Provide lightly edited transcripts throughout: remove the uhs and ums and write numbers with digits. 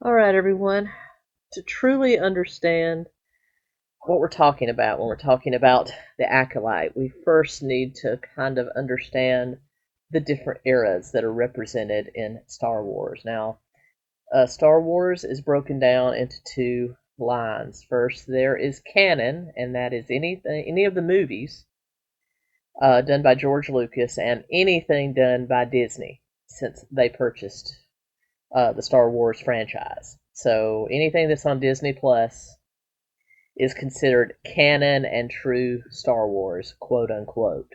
All right, everyone. To truly understand what we're talking about when we're talking about the Acolyte, we first need to kind of understand the different eras that are represented in Star Wars. Now, Star Wars is broken down into two lines. First, there is canon, and that is any of the movies done by George Lucas and anything done by Disney since they purchased the Star Wars franchise. So anything that's on Disney Plus is considered canon and true Star Wars, quote unquote.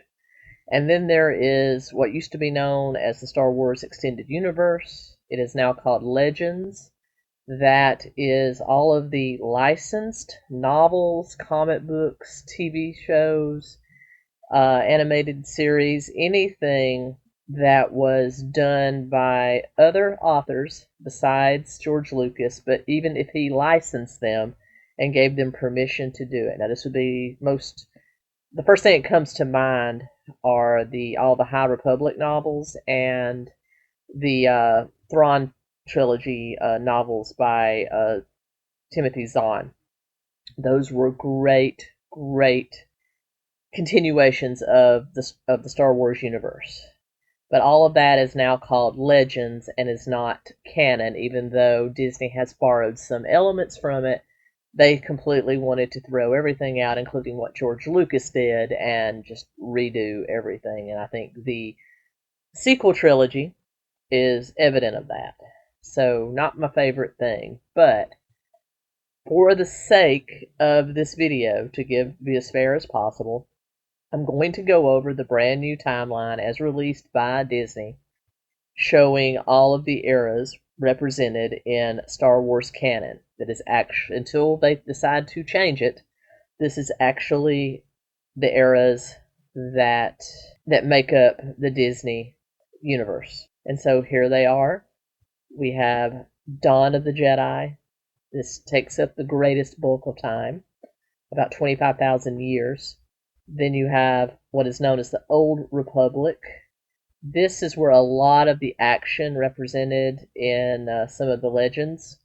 And then there is what used to be known as the Star Wars Extended Universe. It is now called Legends. That is all of the licensed novels, comic books, TV shows, animated series, anything that was done by other authors besides George Lucas, but even if he licensed them and gave them permission to do it. Now, this would be the first thing that comes to mind are all the High Republic novels and the Thrawn trilogy novels by Timothy Zahn. Those were great continuations of the Star Wars universe. But all of that is now called Legends and is not canon, even though Disney has borrowed some elements from it. They completely wanted to throw everything out, including what George Lucas did, and just redo everything. And I think the sequel trilogy is evident of that. So, not my favorite thing, but for the sake of this video, to be as fair as possible, I'm going to go over the brand new timeline as released by Disney, showing all of the eras represented in Star Wars canon. That is actually, until they decide to change it, this is actually the eras that make up the Disney universe. And so here they are. We have Dawn of the Jedi. This takes up the greatest bulk of time, about 25,000 years. Then you have what is known as the Old Republic. This is where a lot of the action represented in some of the legends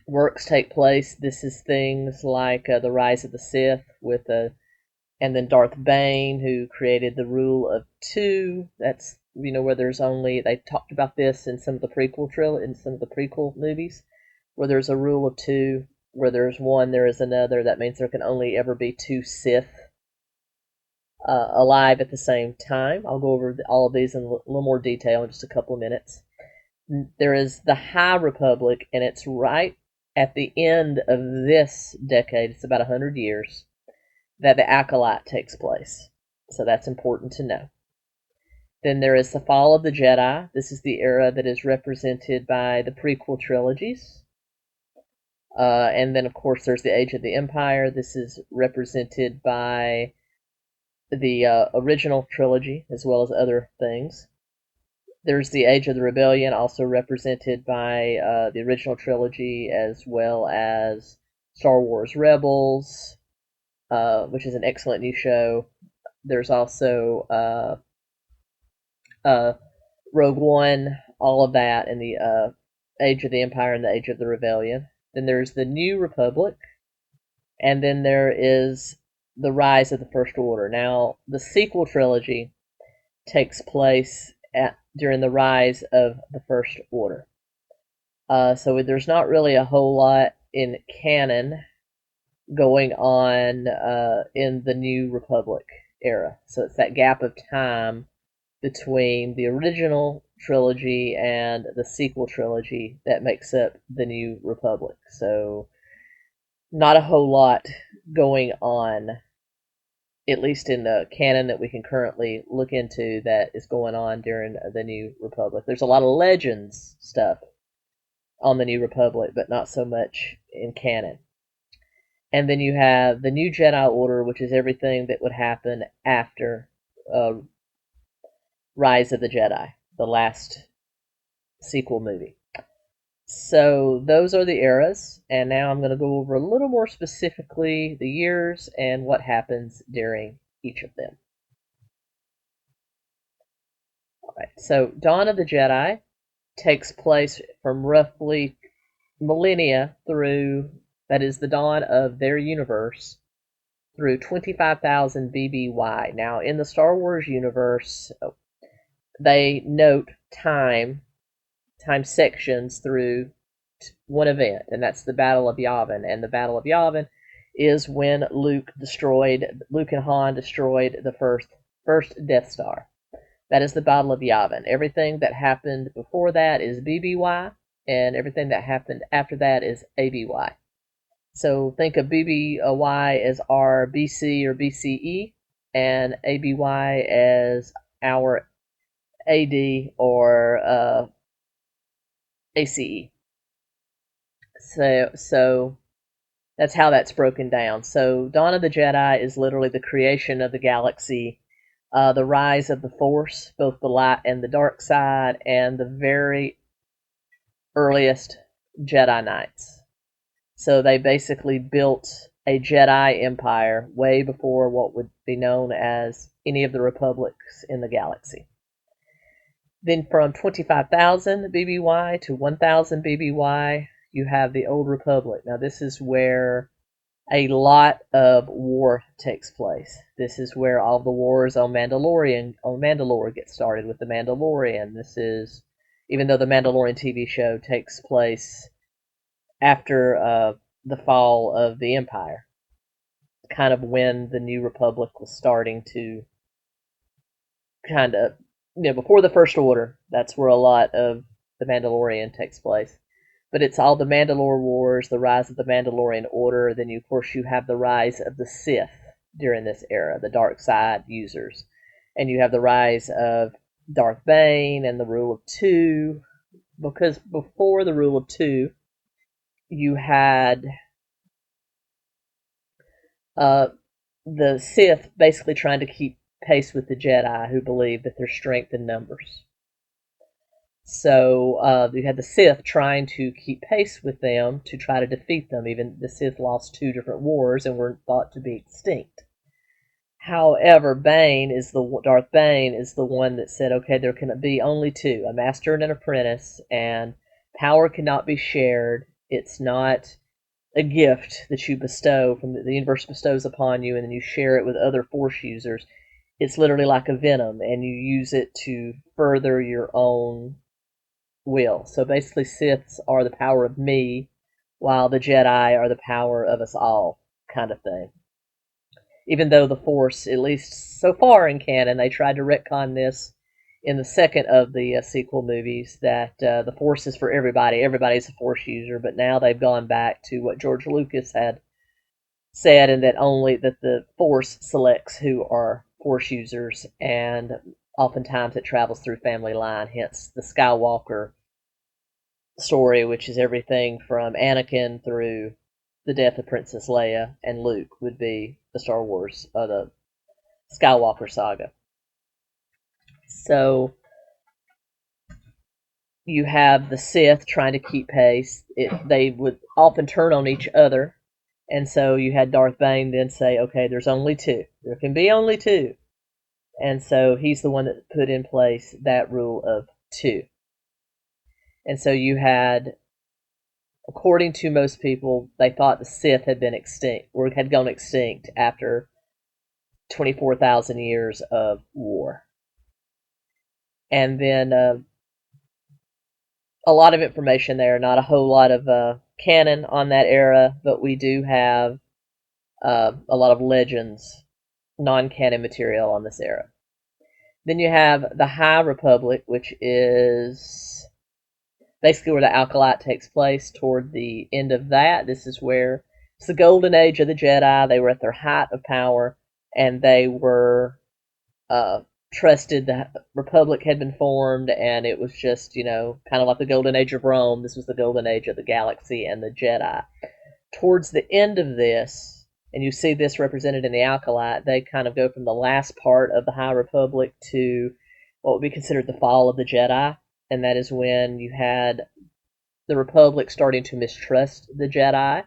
works take place. This is things like the Rise of the Sith and then Darth Bane, who created the rule of two. That's where there's only, they talked about this in some of the prequel movies, where there's a rule of two. Where there's one, there is another. That means there can only ever be two Sith alive at the same time. I'll go over all of these in a little more detail in just a couple of minutes. There is the High Republic, and it's right at the end of this decade. It's about 100 years that the Acolyte takes place. So that's important to know. Then there is the Fall of the Jedi. This is the era that is represented by the prequel trilogies. And then, of course, there's the Age of the Empire. This is represented by the original trilogy, as well as other things. There's the Age of the Rebellion, also represented by the original trilogy, as well as Star Wars Rebels, which is an excellent new show. There's also Rogue One, all of that, and the Age of the Empire and the Age of the Rebellion. Then there's the New Republic, and then there is the Rise of the First Order. Now, the sequel trilogy takes place during the rise of the First Order. So there's not really a whole lot in canon going on in the New Republic era. So it's that gap of time between the original trilogy and the sequel trilogy that makes up the New Republic. So not a whole lot going on, at least in the canon that we can currently look into, that is going on during the New Republic. There's a lot of Legends stuff on the New Republic, but not so much in canon. And then you have the New Jedi Order, which is everything that would happen after Rise of the Jedi, the last sequel movie. So those are the eras, and now I'm going to go over a little more specifically the years and what happens during each of them. All right, so Dawn of the Jedi takes place from roughly millennia through, that is the dawn of their universe, through 25,000 BBY. Now, in the Star Wars universe, they note time sections through one event, and that's the Battle of Yavin. And the Battle of Yavin is when Luke and Han destroyed the first Death Star. That is the Battle of Yavin. Everything that happened before that is BBY, and everything that happened after that is ABY. So think of BBY as our BC or BCE, and ABY as our AD or ACE. So that's how that's broken down. So Dawn of the Jedi is literally the creation of the galaxy, the rise of the Force, both the light and the dark side, and the very earliest Jedi Knights. So they basically built a Jedi empire way before what would be known as any of the republics in the galaxy. Then from 25,000 BBY to 1,000 BBY, you have the Old Republic. Now this is where a lot of war takes place. This is where all the wars on Mandalore get started with the Mandalorian. This is, even though the Mandalorian TV show takes place after the fall of the Empire, kind of when the New Republic was starting to kind of, before the First Order. That's where a lot of the Mandalorian takes place. But it's all the Mandalore Wars, the rise of the Mandalorian Order. Then, of course, you have the rise of the Sith during this era, the dark side users. And you have the rise of Darth Bane and the Rule of Two. Because before the Rule of Two, you had the Sith basically trying to keep pace with the Jedi, who believed that there's strength in numbers. So you had the Sith trying to keep pace with them to try to defeat them. Even the Sith lost 2 different wars and were thought to be extinct. However, Darth Bane is the one that said, okay, there can be only 2, a master and an apprentice, and power cannot be shared. It's not a gift that you bestow, from the universe bestows upon you, and then you share it with other Force users. It's literally like a venom, and you use it to further your own will. So basically, Siths are the power of me, while the Jedi are the power of us all, kind of thing. Even though the Force, at least so far in canon, they tried to retcon this in the second of the sequel movies, that the Force is for everybody. Everybody's a Force user, but now they've gone back to what George Lucas had said, and that the Force selects who are Force users, and oftentimes it travels through family line, hence the Skywalker story, which is everything from Anakin through the death of Princess Leia, and Luke would be the Star Wars, the Skywalker saga. So you have the Sith trying to keep pace. They would often turn on each other, and so you had Darth Bane then say, okay, there's only 2. There can be only 2. And so he's the one that put in place that rule of 2. And so you had, according to most people, they thought the Sith had been extinct, or had gone extinct after 24,000 years of war. And then a lot of information there, not a whole lot of canon on that era, but we do have a lot of legends, non-canon material on this era. Then you have the High Republic, which is basically where the Acolyte takes place toward the end of that. This is where it's the golden age of the Jedi. They were at their height of power, and they were trusted. The Republic had been formed, and it was just, kind of like the golden age of Rome. This was the golden age of the galaxy and the Jedi. Towards the end of this, and you see this represented in the Acolyte, they kind of go from the last part of the High Republic to what would be considered the fall of the Jedi. And that is when you had the Republic starting to mistrust the Jedi,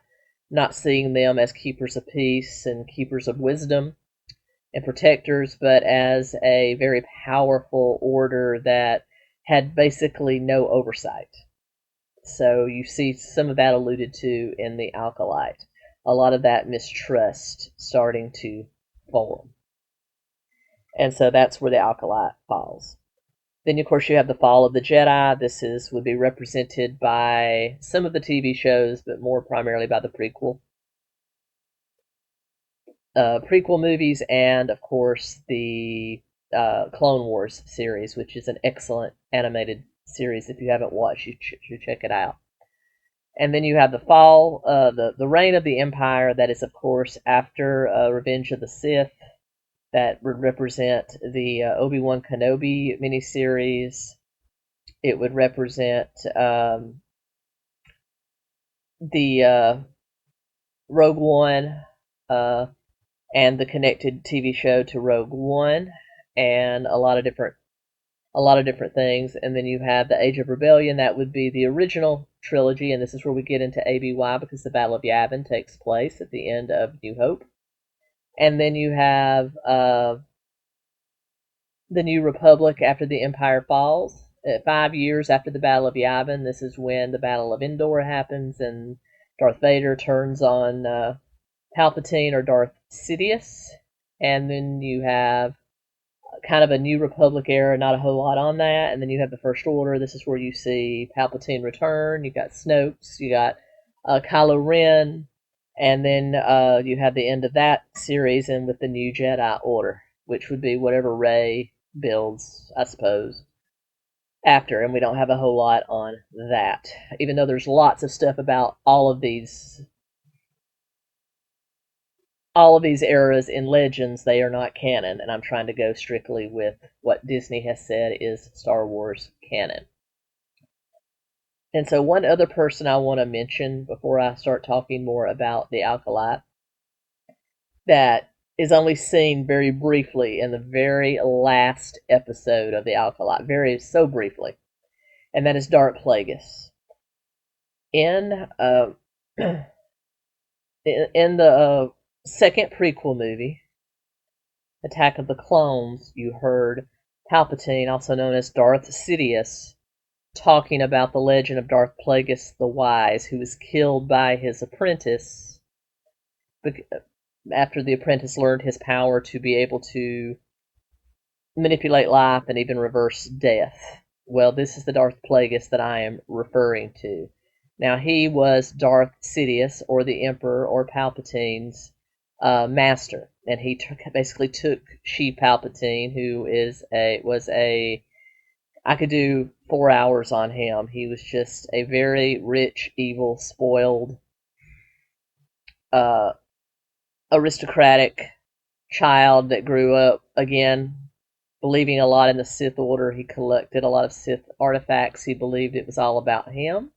not seeing them as keepers of peace and keepers of wisdom and protectors, but as a very powerful order that had basically no oversight. So you see some of that alluded to in the Acolyte. A lot of that mistrust starting to form. And so that's where the Acolyte falls. Then, of course, you have the fall of the Jedi. This would be represented by some of the TV shows, but more primarily by the prequel movies, and of course the Clone Wars series, which is an excellent animated series. If you haven't watched, you should check it out. And then you have the fall, the reign of the Empire. That is, of course, after Revenge of the Sith. That would represent the Obi-Wan Kenobi miniseries. It would represent the Rogue One and the connected TV show to Rogue One, and a lot of different things. And then you have the Age of Rebellion. That would be the original trilogy, and this is where we get into ABY, because the Battle of Yavin takes place at the end of New Hope. And then you have the New Republic after the Empire falls. 5 years after the Battle of Yavin, this is when the Battle of Endor happens, and Darth Vader turns on Palpatine or Darth Sidious. And then you have kind of a New Republic era, not a whole lot on that. And then you have the First Order. This is where you see Palpatine return. You got Snoke, you got Kylo Ren, and then you have the end of that series, and with the New Jedi Order, which would be whatever Rey builds, I suppose, after. And we don't have a whole lot on that, even though there's lots of stuff about all of these eras in Legends. They are not canon, and I'm trying to go strictly with what Disney has said is Star Wars canon. And so one other person I want to mention before I start talking more about the Acolyte, that is only seen very briefly in the very last episode of the Acolyte, so briefly, and that is Darth Plagueis. In the second prequel movie, Attack of the Clones, you heard Palpatine, also known as Darth Sidious, talking about the legend of Darth Plagueis the Wise, who was killed by his apprentice after the apprentice learned his power to be able to manipulate life and even reverse death. Well, this is the Darth Plagueis that I am referring to. Now, he was Darth Sidious, or the Emperor, or Palpatine's master, and he basically took 𝗙𝗵𝗵𝗁, who was a I could do 4 hours on him. He was just a very rich, evil, spoiled, aristocratic child that grew up, again, believing a lot in the Sith Order. He collected a lot of Sith artifacts. He believed it was all about him.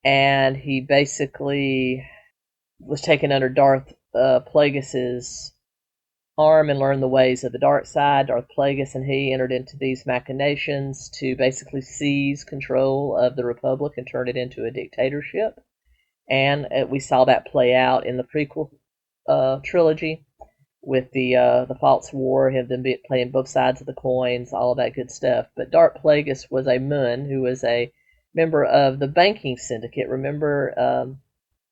And he basically was taken under Darth Plagueis's arm and learned the ways of the dark side. Darth Plagueis and he entered into these machinations to basically seize control of the Republic and turn it into a dictatorship. And we saw that play out in the prequel trilogy with the False War, him then playing both sides of the coins, all of that good stuff. But Darth Plagueis was a Mun who was a member of the banking syndicate. Remember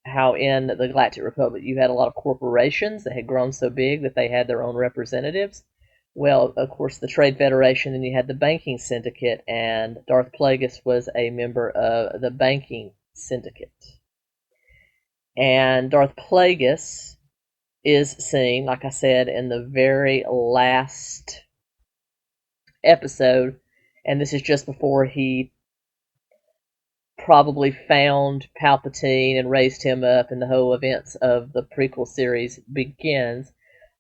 how in the Galactic Republic you had a lot of corporations that had grown so big that they had their own representatives? Well, of course, the Trade Federation, and you had the banking syndicate, and Darth Plagueis was a member of the banking syndicate. And Darth Plagueis is seen, like I said, in the very last episode, and this is just before he probably found Palpatine and raised him up, and the whole events of the prequel series begins.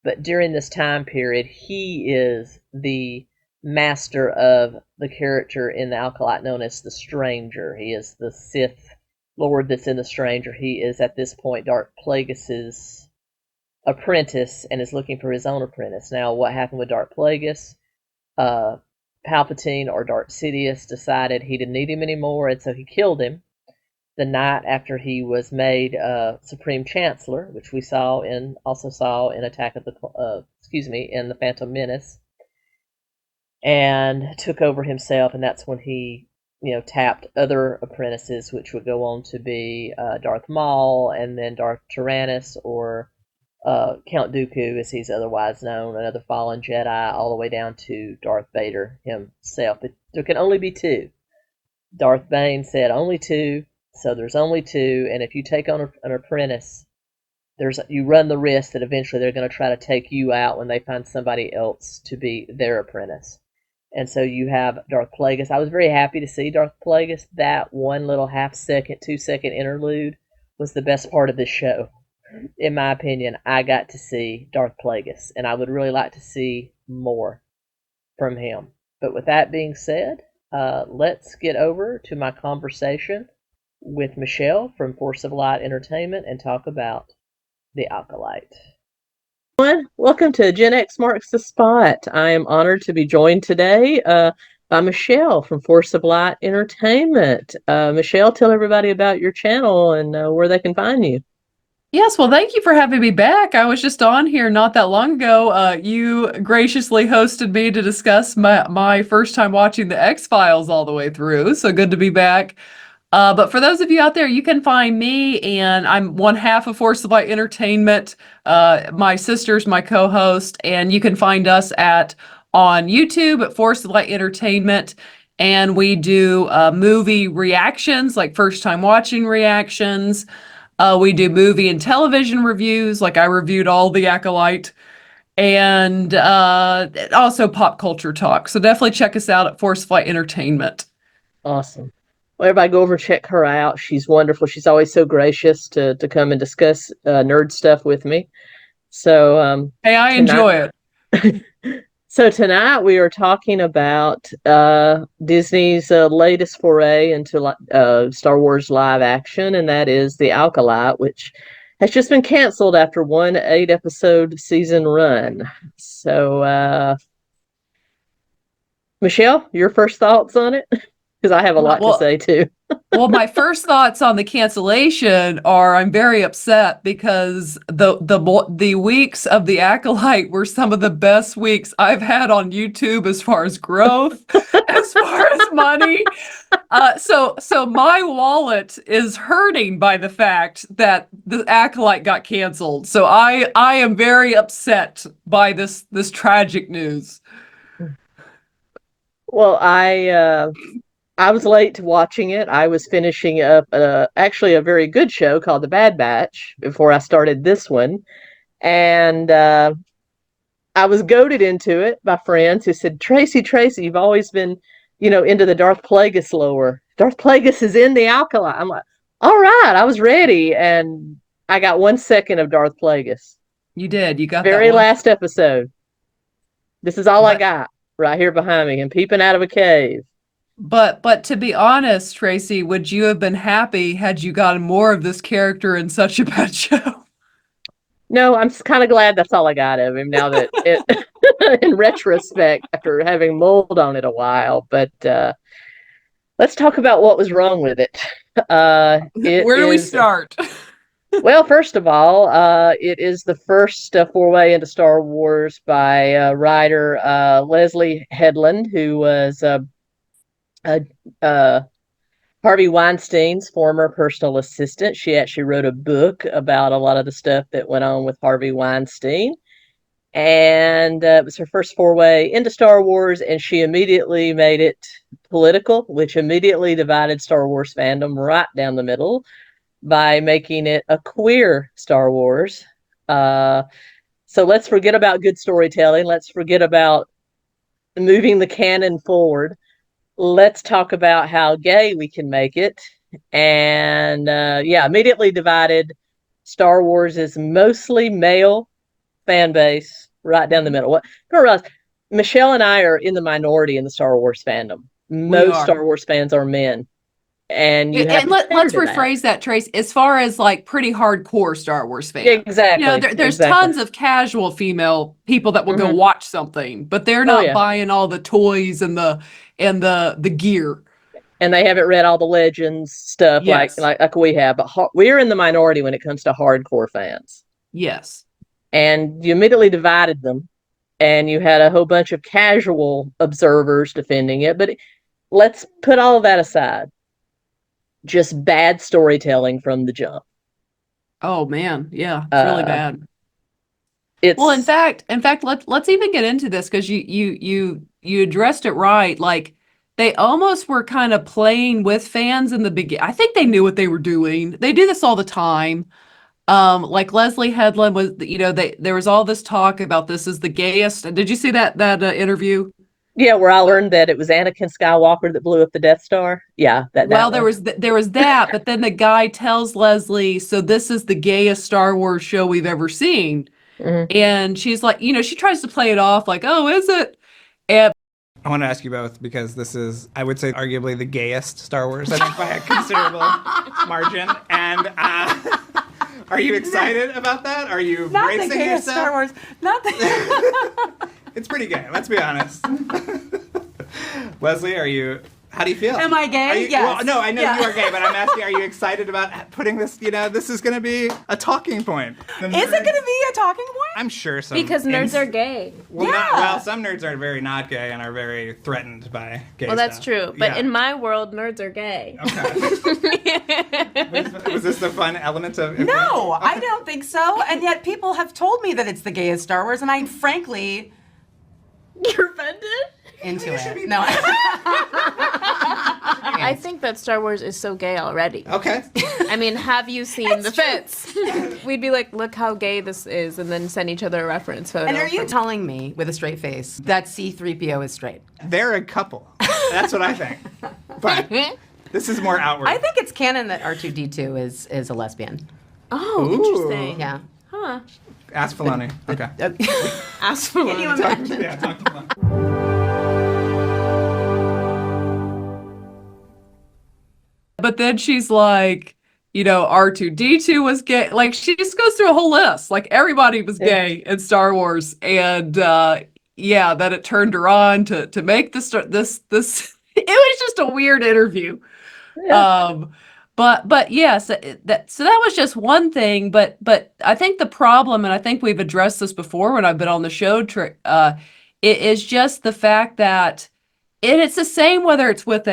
But during this time period, he is the master of the character in the Acolyte known as the Stranger. He is the Sith Lord that's in the Stranger. He is, at this point, Darth Plagueis' apprentice and is looking for his own apprentice. Now, what happened with Darth Plagueis? Palpatine, or Darth Sidious, decided he didn't need him anymore, and so he killed him the night after he was made Supreme Chancellor, which we also saw in in the Phantom Menace. and took over himself, and that's when he, tapped other apprentices, which would go on to be Darth Maul, and then Darth Tyrannus, or Count Dooku, as he's otherwise known, another fallen Jedi, all the way down to Darth Vader himself. But there can only be two. Darth Bane said only two, so there's only two, and if you take on an apprentice, you run the risk that eventually they're going to try to take you out when they find somebody else to be their apprentice. And so you have Darth Plagueis. I was very happy to see Darth Plagueis. That one little half-second, 2-second interlude was the best part of this show. In my opinion, I got to see Darth Plagueis, and I would really like to see more from him. But with that being said, let's get over to my conversation with Michelle from Force of Light Entertainment and talk about the Acolyte. Welcome to Gen X Marks the Spot. I am honored to be joined today by Michelle from Force of Light Entertainment. Michelle, tell everybody about your channel and where they can find you. Yes, well, thank you for having me back. I was just on here not that long ago. You graciously hosted me to discuss my first time watching the 𝗥𝗏𝗄𝗃 all the way through, so good to be back. But for those of you out there, you can find me, and I'm one half of Force of Light Entertainment. My sister's my co-host, and you can find us on YouTube at Force of Light Entertainment, and we do movie reactions, like first time watching reactions. We do movie and television reviews, like I reviewed all the Acolyte, and also pop culture talk. So definitely check us out at Force of Light Entertainment. Awesome. Well, everybody go over and check her out. She's wonderful. She's always so gracious to come and discuss nerd stuff with me. So hey, I enjoy it. So tonight we are talking about Disney's latest foray into Star Wars live action, and that is the Acolyte, which has just been canceled after one 8-episode season run. So, Michelle, your first thoughts on it? Because I have a lot to say too. Well, my first thoughts on the cancellation are I'm very upset because the weeks of the Acolyte were some of the best weeks I've had on YouTube as far as growth, as far as money. So my wallet is hurting by the fact that the Acolyte got canceled. So I am very upset by this tragic news. Well, I was late to watching it. I was finishing up actually a very good show called The Bad Batch before I started this one. And I was goaded into it by friends who said, Tracy, you've always been, into the Darth Plagueis lore. Darth Plagueis is in the Acolyte. I'm like, all right, I was ready. And I got 1 second of Darth Plagueis. You did. You got that very last episode. This is all I got right here behind me and peeping out of a cave. But to be honest, Tracy, would you have been happy had you gotten more of this character in such a bad show? No, I'm kind of glad that's all I got of him now that in retrospect, after having mulled on it a while. But let's talk about what was wrong with it. Where do we start? Well, first of all, it is the first foray into Star Wars by writer Leslie Headland, who was Harvey Weinstein's former personal assistant. She actually wrote a book about a lot of the stuff that went on with Harvey Weinstein. And it was her first foray into Star Wars, and she immediately made it political, which immediately divided Star Wars fandom right down the middle by making it a queer Star Wars. So let's forget about good storytelling. Let's forget about moving the canon forward. Let's talk about how gay we can make it. And immediately divided Star Wars is mostly male fan base right down the middle. Michelle and I are in the minority in the Star Wars fandom. Most Star Wars fans are men. And let's rephrase that, Trace, as far as like pretty hardcore Star Wars fans. Exactly. There's tons of casual female people that will go watch something, but they're not buying all the toys and the gear. And they haven't read all the Legends stuff like we have. But we're in the minority when it comes to hardcore fans. Yes. And you immediately divided them. and you had a whole bunch of casual observers defending it. But let's put all of that aside. Just bad storytelling from the jump. Oh man, yeah, it's really bad. Well, in fact, let's even get into this, because you addressed it right. Like, they almost were kind of playing with fans in the beginning. I think they knew what they were doing. They do this all the time. Like Leslie Headland was, there was all this talk about this is the gayest. Did you see that interview? Yeah, where I learned that it was Anakin Skywalker that blew up the Death Star. Yeah, well, there was that, but then the guy tells Leslie, so this is the gayest Star Wars show we've ever seen. Mm-hmm. And she's like, she tries to play it off like, oh, is it? And I want to ask you both, because this is, I would say, arguably the gayest Star Wars, I think, by a considerable margin. And are you excited about that? Are you Not bracing the gayest yourself? Star Wars. Not the. It's pretty gay, let's be honest. Leslie, how do you feel? Am I gay? Yes. Well, no, I know you are gay, but I'm asking, are you excited about putting this, this is going to be a talking point? Is it going to be a talking point? I'm sure so. Because nerds are gay. Well, some nerds are very not gay and are very threatened by gay Well, that's stuff. true. But Yeah. in my world, nerds are gay. Okay. Was this the fun element of... No, Okay. I don't think so. And yet people have told me that it's the gayest Star Wars, and I frankly You're offended? into it. No. I think that Star Wars is so gay already. Okay. I mean, have you seen the fits? We'd be like, look how gay this is, and then send each other a reference photo. And are you telling me with a straight face that C-3PO is straight? They're a couple. That's what I think. But this is more outward. I think it's canon that R2-D2 is a lesbian. Oh, Ooh. interesting. Yeah. Huh. Ask Filoni. Okay. Ask for Can you imagine? Yeah, talk to Filoni. but then she's like, R2-D2 was gay. Like, she just goes through a whole list. Like, everybody was gay in Star Wars, and that it turned her on to make this. It was just a weird interview. Yeah. But yes, that was just one thing. But I think the problem, and I think we've addressed this before when I've been on the show, it is just the fact that, and it's the same whether it's with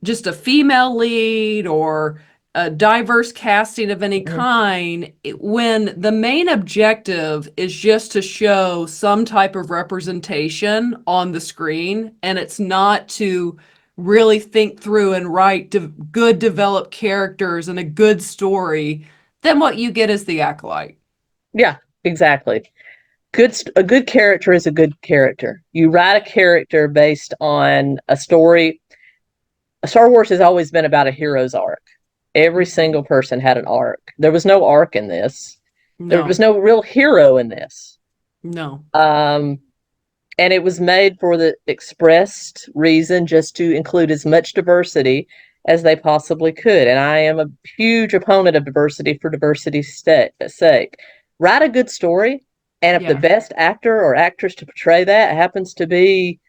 just a female lead or a diverse casting of any kind, when the main objective is just to show some type of representation on the screen, and it's not to really think through and write good developed characters and a good story, then what you get is the Acolyte. Yeah, exactly. A good character is a good character. You write a character based on a story. Star Wars has always been about a hero's arc. Every single person had an arc. There was no arc in this. There was no real hero in this. No. And it was made for the expressed reason just to include as much diversity as they possibly could. And I am a huge opponent of diversity for diversity's sake. Write a good story, and if the best actor or actress to portray that happens to be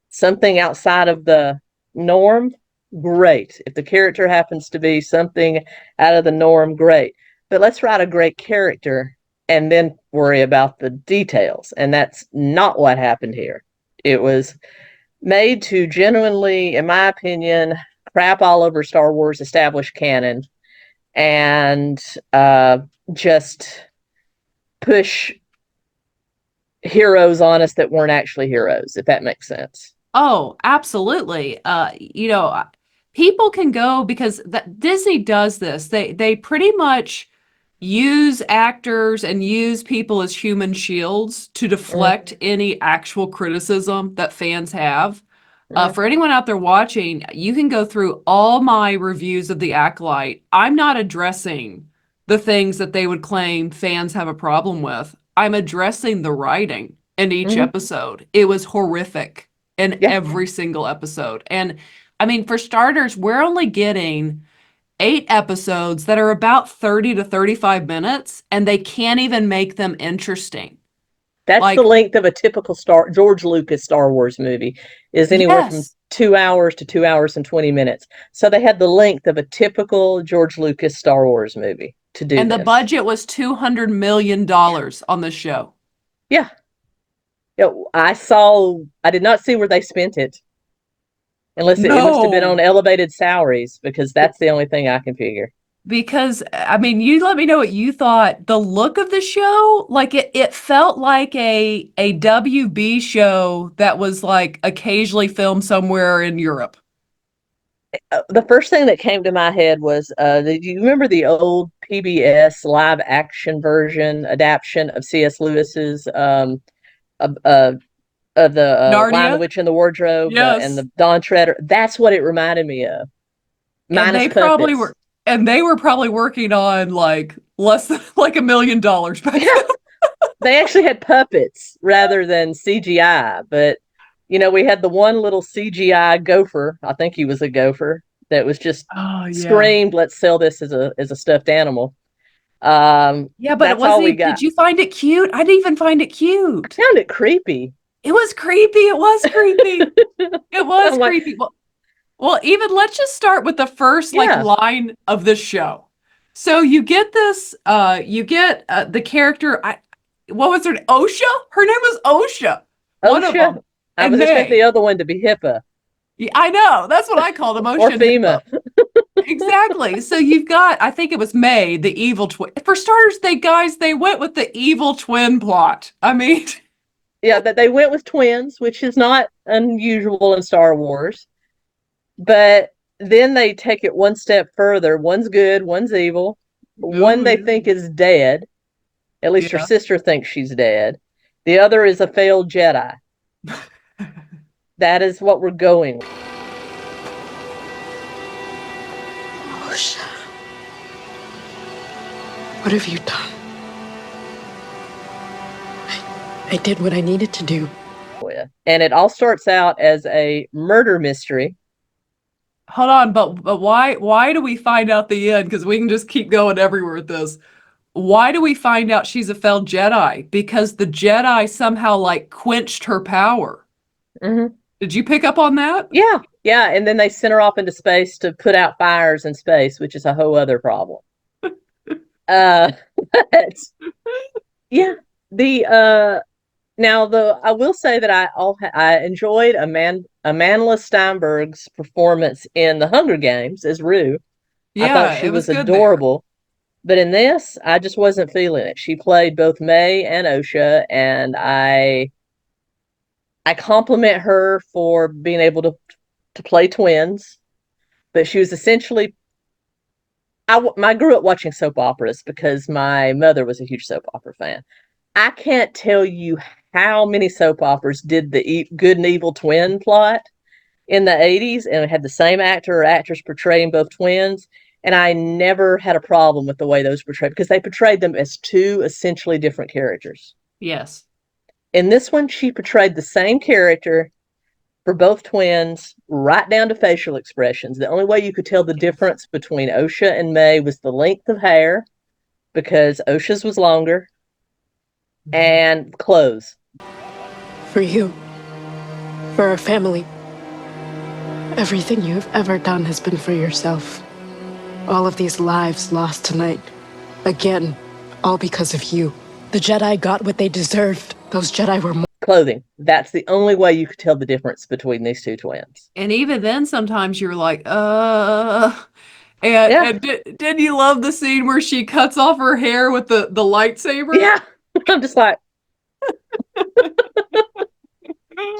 something outside of the norm, great. If the character happens to be something out of the norm, great. But let's write a great character and then worry about the details. And that's not what happened here. It was made to genuinely, in my opinion, crap all over Star Wars established canon and just push heroes on us that weren't actually heroes, if that makes sense. Oh, absolutely. People can go, because Disney does this. They pretty much use actors and use people as human shields to deflect any actual criticism that fans have. For anyone out there watching, you can go through all my reviews of The Acolyte. I'm not addressing the things that they would claim fans have a problem with. I'm addressing the writing in each episode. It was horrific in every single episode. And I mean, for starters, we're only getting 8 episodes that are about 30 to 35 minutes, and they can't even make them interesting. That's the length of a typical George Lucas Star Wars movie, is anywhere from 2 hours to 2 hours and 20 minutes. So they had the length of a typical George Lucas Star Wars movie to do. And the budget was $200 million on the show. Yeah. I did not see where they spent it. Unless it must have been No. on elevated salaries, because that's the only thing I can figure. Because I mean, you let me know what you thought. The look of the show, like it felt like a WB show that was like occasionally filmed somewhere in Europe. The first thing that came to my head was, do you remember the old PBS live action version adaptation of C.S. Lewis's uh, uh, of the Lion, the Narnia? Witch, and the Wardrobe, and Yes. the Dawn Treader? That's what it reminded me of, And minus they probably puppets. were and they were probably working on like less than like $1 million back then. Yeah, they actually had puppets rather than CGI. But we had the one little CGI gopher. I think he was a gopher that was just Oh yeah. screamed, "Let's sell this as a stuffed animal." Yeah, but it That's all wasn't we even, got. did you find it cute? I didn't even find it cute. I found it creepy. It was creepy. It was creepy. It was I'm like, creepy. Well, even let's just start with the first like yeah, line of the show. So you get this, you get the character. What was her? Osha. Her name was Osha. One of OSHA. them, I and was expecting the May. other one to be HIPAA Yeah, I know. That's what I called them, or Osha and FEMA. Hippo. Exactly. So you've got, I think it was May, the evil twin. For starters, they went with the evil twin plot. I mean, Yeah, that they went with twins, which is not unusual in Star Wars. But then they take it one step further. One's good, one's evil. One they think is dead. At least her yeah. sister thinks she's dead. The other is a failed Jedi. That is what we're going with. Osha, what have you done? I did what I needed to do. And it all starts out as a murder mystery. Hold on, but why do we find out the end? Because we can just keep going everywhere with this. Why do we find out she's a failed Jedi? Because the Jedi somehow like quenched her power. Mm-hmm. Did you pick up on that? Yeah, and then they send her off into space to put out fires in space, which is a whole other problem. But yeah, the now I will say that I enjoyed Amandla Steinberg's performance in The Hunger Games as Rue. I thought Yeah, she it was was good there. adorable. But in this, I just wasn't feeling it. She played both May and Osha, and I compliment her for being able to play twins. But she was essentially, I grew up watching soap operas because my mother was a huge soap opera fan. I can't tell you how many soap operas did the good and evil twin plot in the 80s, and it had the same actor or actress portraying both twins. And I never had a problem with the way those portrayed, because they portrayed them as two essentially different characters. Yes. In this one, she portrayed the same character for both twins, right down to facial expressions. The only way you could tell the difference between Osha and May was the length of hair, because Osha's was longer, and clothes. For you, for our family, everything you have ever done has been for yourself. All of these lives lost tonight. Again, all because of you. The Jedi got what they deserved. Those Jedi were more. Clothing. That's the only way you could tell the difference between these two twins. And even then, sometimes you're like, Yeah. And did you love the scene where she cuts off her hair with the lightsaber? Yeah. I'm just like,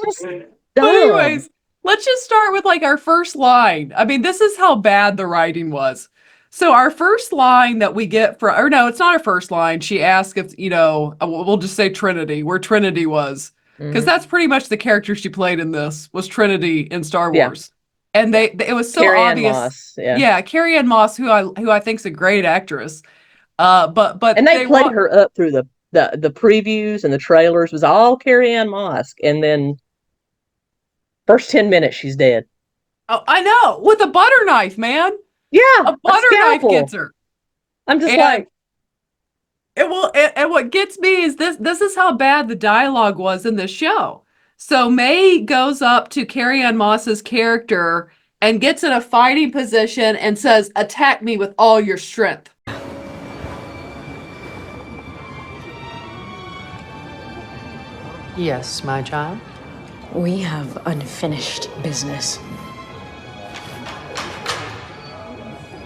just But dumb. anyways, let's just start with like our first line. I mean, this is how bad the writing was. So our first line that we get from, or no, it's not our first line. She asks if, we'll just say Trinity, where Trinity was. Because that's pretty much the character she played in this, was Trinity in Star Yeah. Wars. And it was so Carrie-Anne obvious. Moss, yeah. Yeah, Carrie-Anne Moss, who I think's a great actress. But And they played her up through the previews and the trailers, was all Carrie-Anne Moss, and then first 10 minutes she's dead. Oh, I know, with a butter knife, man. Yeah, A butter knife scalpel. gets her. I'm just like, and what gets me is this is how bad the dialogue was in this show. So May goes up to Carrie-Anne Moss's character and gets in a fighting position and says, "Attack me with all your strength." Yes, my child. We have unfinished business.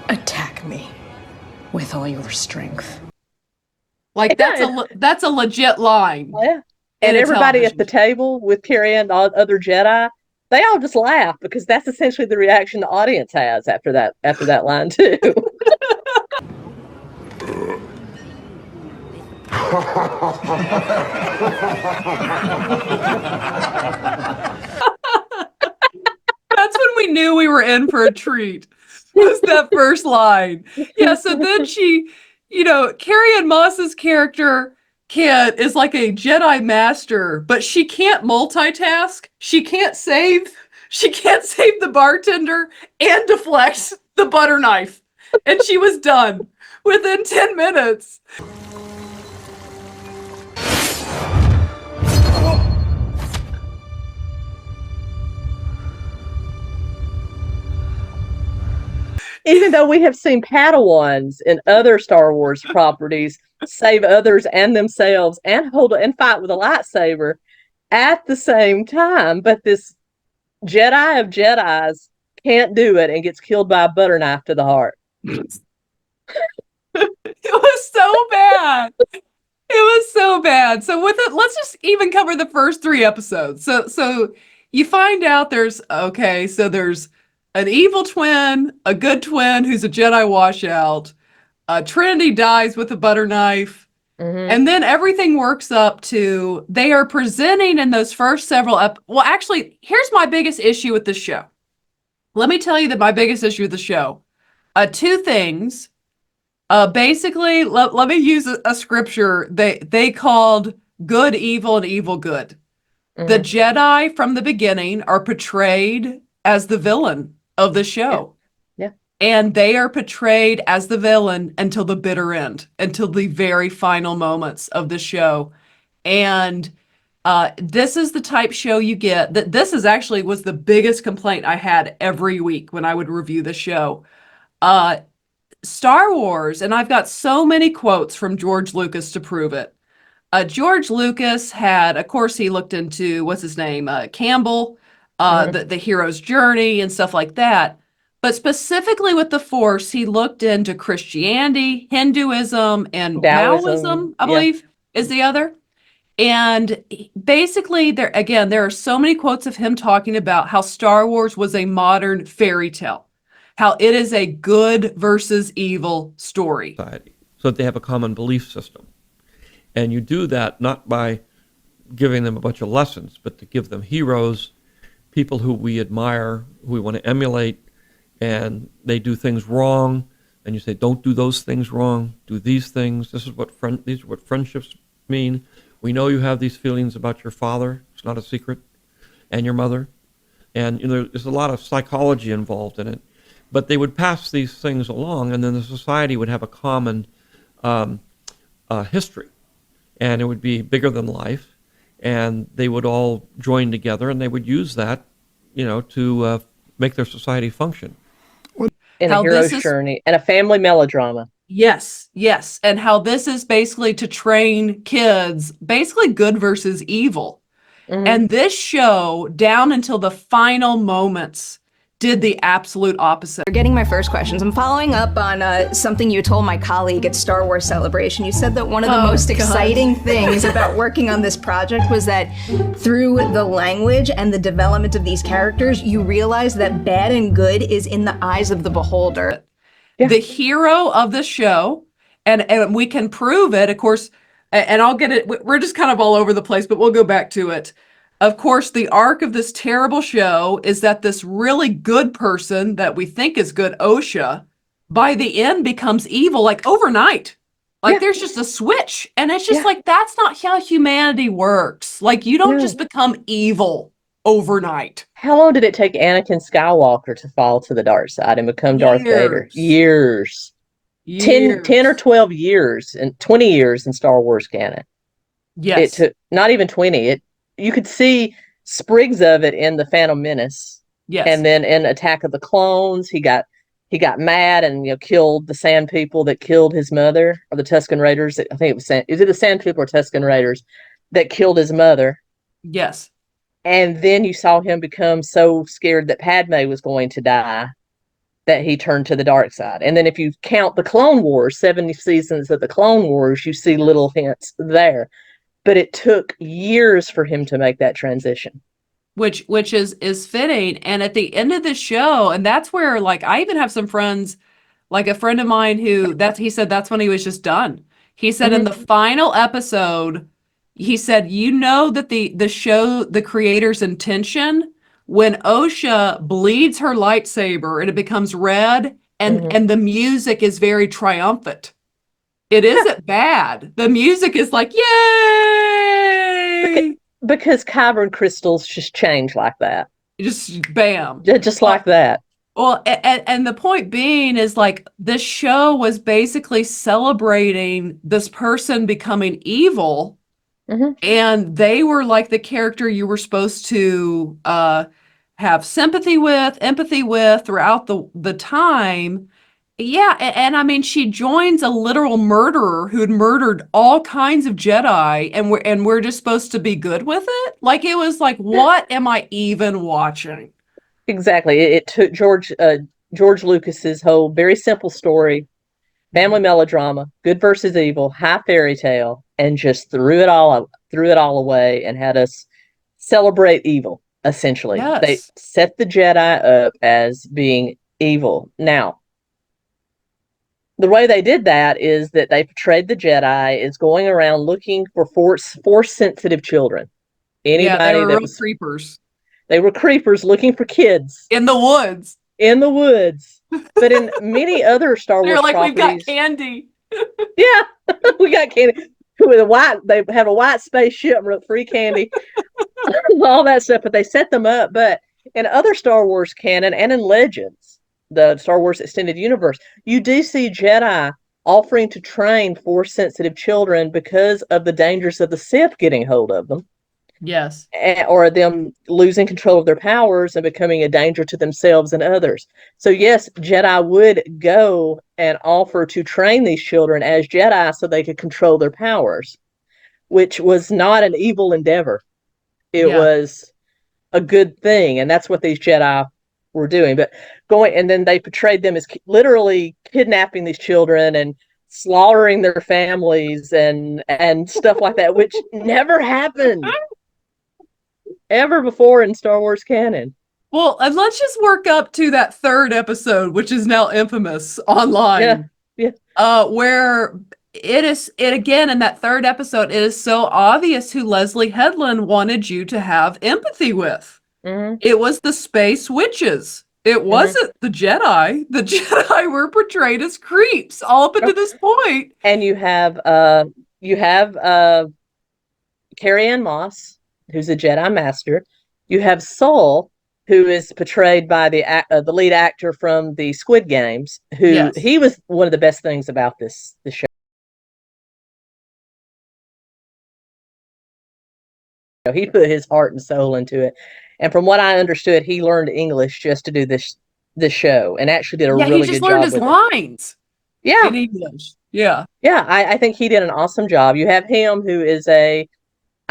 Attack me with all your strength. Like that's a legit line. Yeah. And everybody at the table with Carrie and all other Jedi, they all just laugh because that's essentially the reaction the audience has after that line too. That's when we knew we were in for a treat. Was that first line. Yeah, so then she, Carrie Ann Moss's character, Kit, is like a Jedi master, but she can't multitask. She can't save the bartender and deflect the butter knife. And she was done within 10 minutes. Even though we have seen Padawans in other Star Wars properties save others and themselves and fight with a lightsaber at the same time, but this Jedi of Jedis can't do it and gets killed by a butter knife to the heart. It was so bad. It was so bad. So with it, let's just even cover the first 3 episodes. So you find out there's an evil twin, a good twin who's a Jedi washout. Trinity dies with a butter knife. Mm-hmm. And then everything works up to they are presenting in those first several well, actually, here's my biggest issue with this show. Let me tell you that my biggest issue with the show. 2 things. Basically, let me use a scripture they called good evil and evil good. Mm-hmm. The Jedi from the beginning are portrayed as the villain of the show. Yeah. And they are portrayed as the villain until the bitter end, until the very final moments of the show. And this is the type show you get. This was the biggest complaint I had every week when I would review the show. Star Wars, and I've got so many quotes from George Lucas to prove it. George Lucas had, of course, he looked into, what's his name? Campbell. The hero's journey and stuff like that. But specifically with the Force, he looked into Christianity, Hinduism, and Taoism, I believe, is the other. And basically, there are so many quotes of him talking about how Star Wars was a modern fairy tale, how it is a good versus evil story. So that they have a common belief system. And you do that not by giving them a bunch of lessons, but to give them heroes, people who we admire, who we want to emulate, and they do things wrong, and you say, don't do those things wrong, do these things. These are what friendships mean. We know you have these feelings about your father. It's not a secret, and your mother. And there's a lot of psychology involved in it. But they would pass these things along, and then the society would have a common history, and it would be bigger than life. And they would all join together, and they would use that, to make their society function. In a hero's journey and a family melodrama. Yes. And how this is basically to train kids, basically good versus evil. Mm-hmm. And this show, down until the final moments, did the absolute opposite. You're getting my first questions. I'm following up on something you told my colleague at Star Wars Celebration. You said that one of the most exciting things about working on this project was that through the language and the development of these characters, you realize that bad and good is in the eyes of the beholder. Yeah. The hero of the show, and we can prove it, of course, and I'll get it. We're just kind of all over the place, but we'll go back to it. Of course, the arc of this terrible show is that this really good person that we think is good, 𝗏𝗃, by the end becomes evil, like overnight. Like there's just a switch. And it's just like, that's not how humanity works. Like you don't just become evil overnight. How long did it take Anakin Skywalker to fall to the dark side and become Darth Vader? Years. 10 or 12 years and 20 years in Star Wars canon. Yes. It took not even 20. You could see sprigs of it in The Phantom Menace. Yes. And then in Attack of the Clones, he got mad and killed the Sand People that killed his mother, or the Tusken Raiders. I think it was the Sand People or Tusken Raiders that killed his mother. Yes. And then you saw him become so scared that Padme was going to die that he turned to the dark side. And then if you count the Clone Wars, 70 seasons of the Clone Wars, you see little hints there. But it took years for him to make that transition. Which is fitting. And at the end of the show, and that's where, like, I even have some friends, like a friend of mine he said that's when he was just done. He said in the final episode, he said, you know, that the show, the creator's intention, when 𝗏𝗃 bleeds her lightsaber and it becomes red, and the music is very triumphant. It isn't bad. The music is like, yay! Because kyber crystals just change like that. Just bam. Just like that. Well, and the point being is, like, this show was basically celebrating this person becoming evil, and they were like the character you were supposed to have sympathy with, empathy with throughout the time. Yeah, and I mean, she joins a literal murderer who'd murdered all kinds of Jedi, and we're just supposed to be good with it? Like, it was like, what am I even watching? Exactly. It took George Lucas's whole very simple story, family melodrama, good versus evil, high fairy tale, and just threw it all away and had us celebrate evil, essentially. Yes. They set the Jedi up as being evil. Now, the way they did that is that they portrayed the Jedi as going around looking for force-sensitive children. Yeah, they were real creepers. They were creepers looking for kids. In the woods. In the woods. But in many other Star Wars properties... We've got candy. Yeah, we got candy. They have a white spaceship and free candy. All that stuff, but they set them up. But in other Star Wars canon and in Legends, the Star Wars Extended Universe, you do see Jedi offering to train force-sensitive children because of the dangers of the Sith getting hold of them. Yes. Or them losing control of their powers and becoming a danger to themselves and others. So yes, Jedi would go and offer to train these children as Jedi so they could control their powers, which was not an evil endeavor. It was a good thing, and that's what these Jedi were doing. But and then they portrayed them as literally kidnapping these children and slaughtering their families and stuff like that, which never happened ever before in Star Wars canon. Well, and let's just work up to that third episode, which is now infamous online. Yeah. Where it again, in that third episode, it is so obvious who Leslie Headland wanted you to have empathy with. It was the space witches. It wasn't the Jedi. The Jedi were portrayed as creeps all up until this point. And you have Carrie-Ann Moss, who's a Jedi Master. You have Saul, who is portrayed by the lead actor from the Squid Games, who he was one of the best things about this show. He put his heart and soul into it. And from what I understood, he learned English just to do this show, and actually did a really good job. He just learned his lines. Yeah. In English. Yeah. Yeah, I think he did an awesome job. You have him, who is I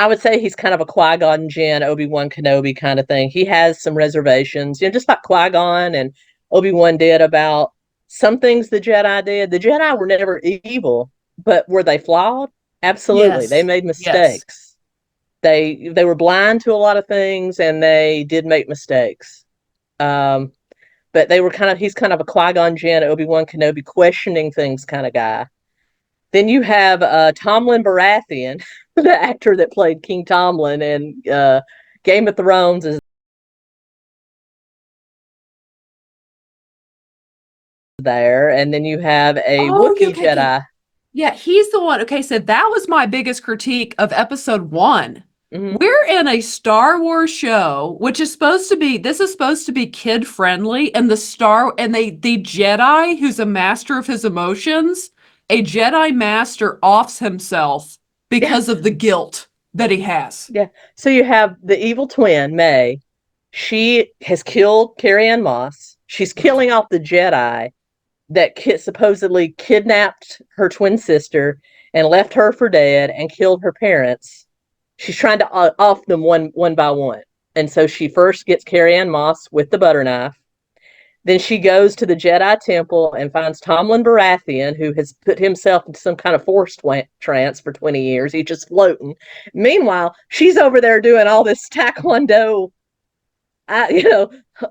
would say he's kind of a Qui-Gon Jinn, Obi-Wan Kenobi kind of thing. He has some reservations, just like Qui-Gon and Obi-Wan did about some things the Jedi did. The Jedi were never evil, but were they flawed? Absolutely. Yes. They made mistakes. Yes. They were blind to a lot of things, and they did make mistakes. But he's kind of a Qui-Gon Jinn, Obi-Wan Kenobi, questioning things kind of guy. Then you have Tomlin Baratheon, the actor that played King Tomlin in Game of Thrones, is there. And then you have a Wookiee Jedi. Yeah, he's the one. Okay, so that was my biggest critique of episode 1. We're in a Star Wars show, which is supposed to be kid friendly, and the Jedi, who's a master of his emotions, a Jedi master offs himself because of the guilt that he has. Yeah. So you have the evil twin, May. She has killed Carrie-Ann Moss. She's killing off the Jedi that supposedly kidnapped her twin sister and left her for dead and killed her parents. she's trying to off them one by one. And so she first gets Carrie-Anne Moss with the butter knife. Then she goes to the Jedi Temple and finds Tomlin Baratheon, who has put himself into some kind of forced trance for 20 years. He's just floating. Meanwhile, she's over there doing all this taekwondo, a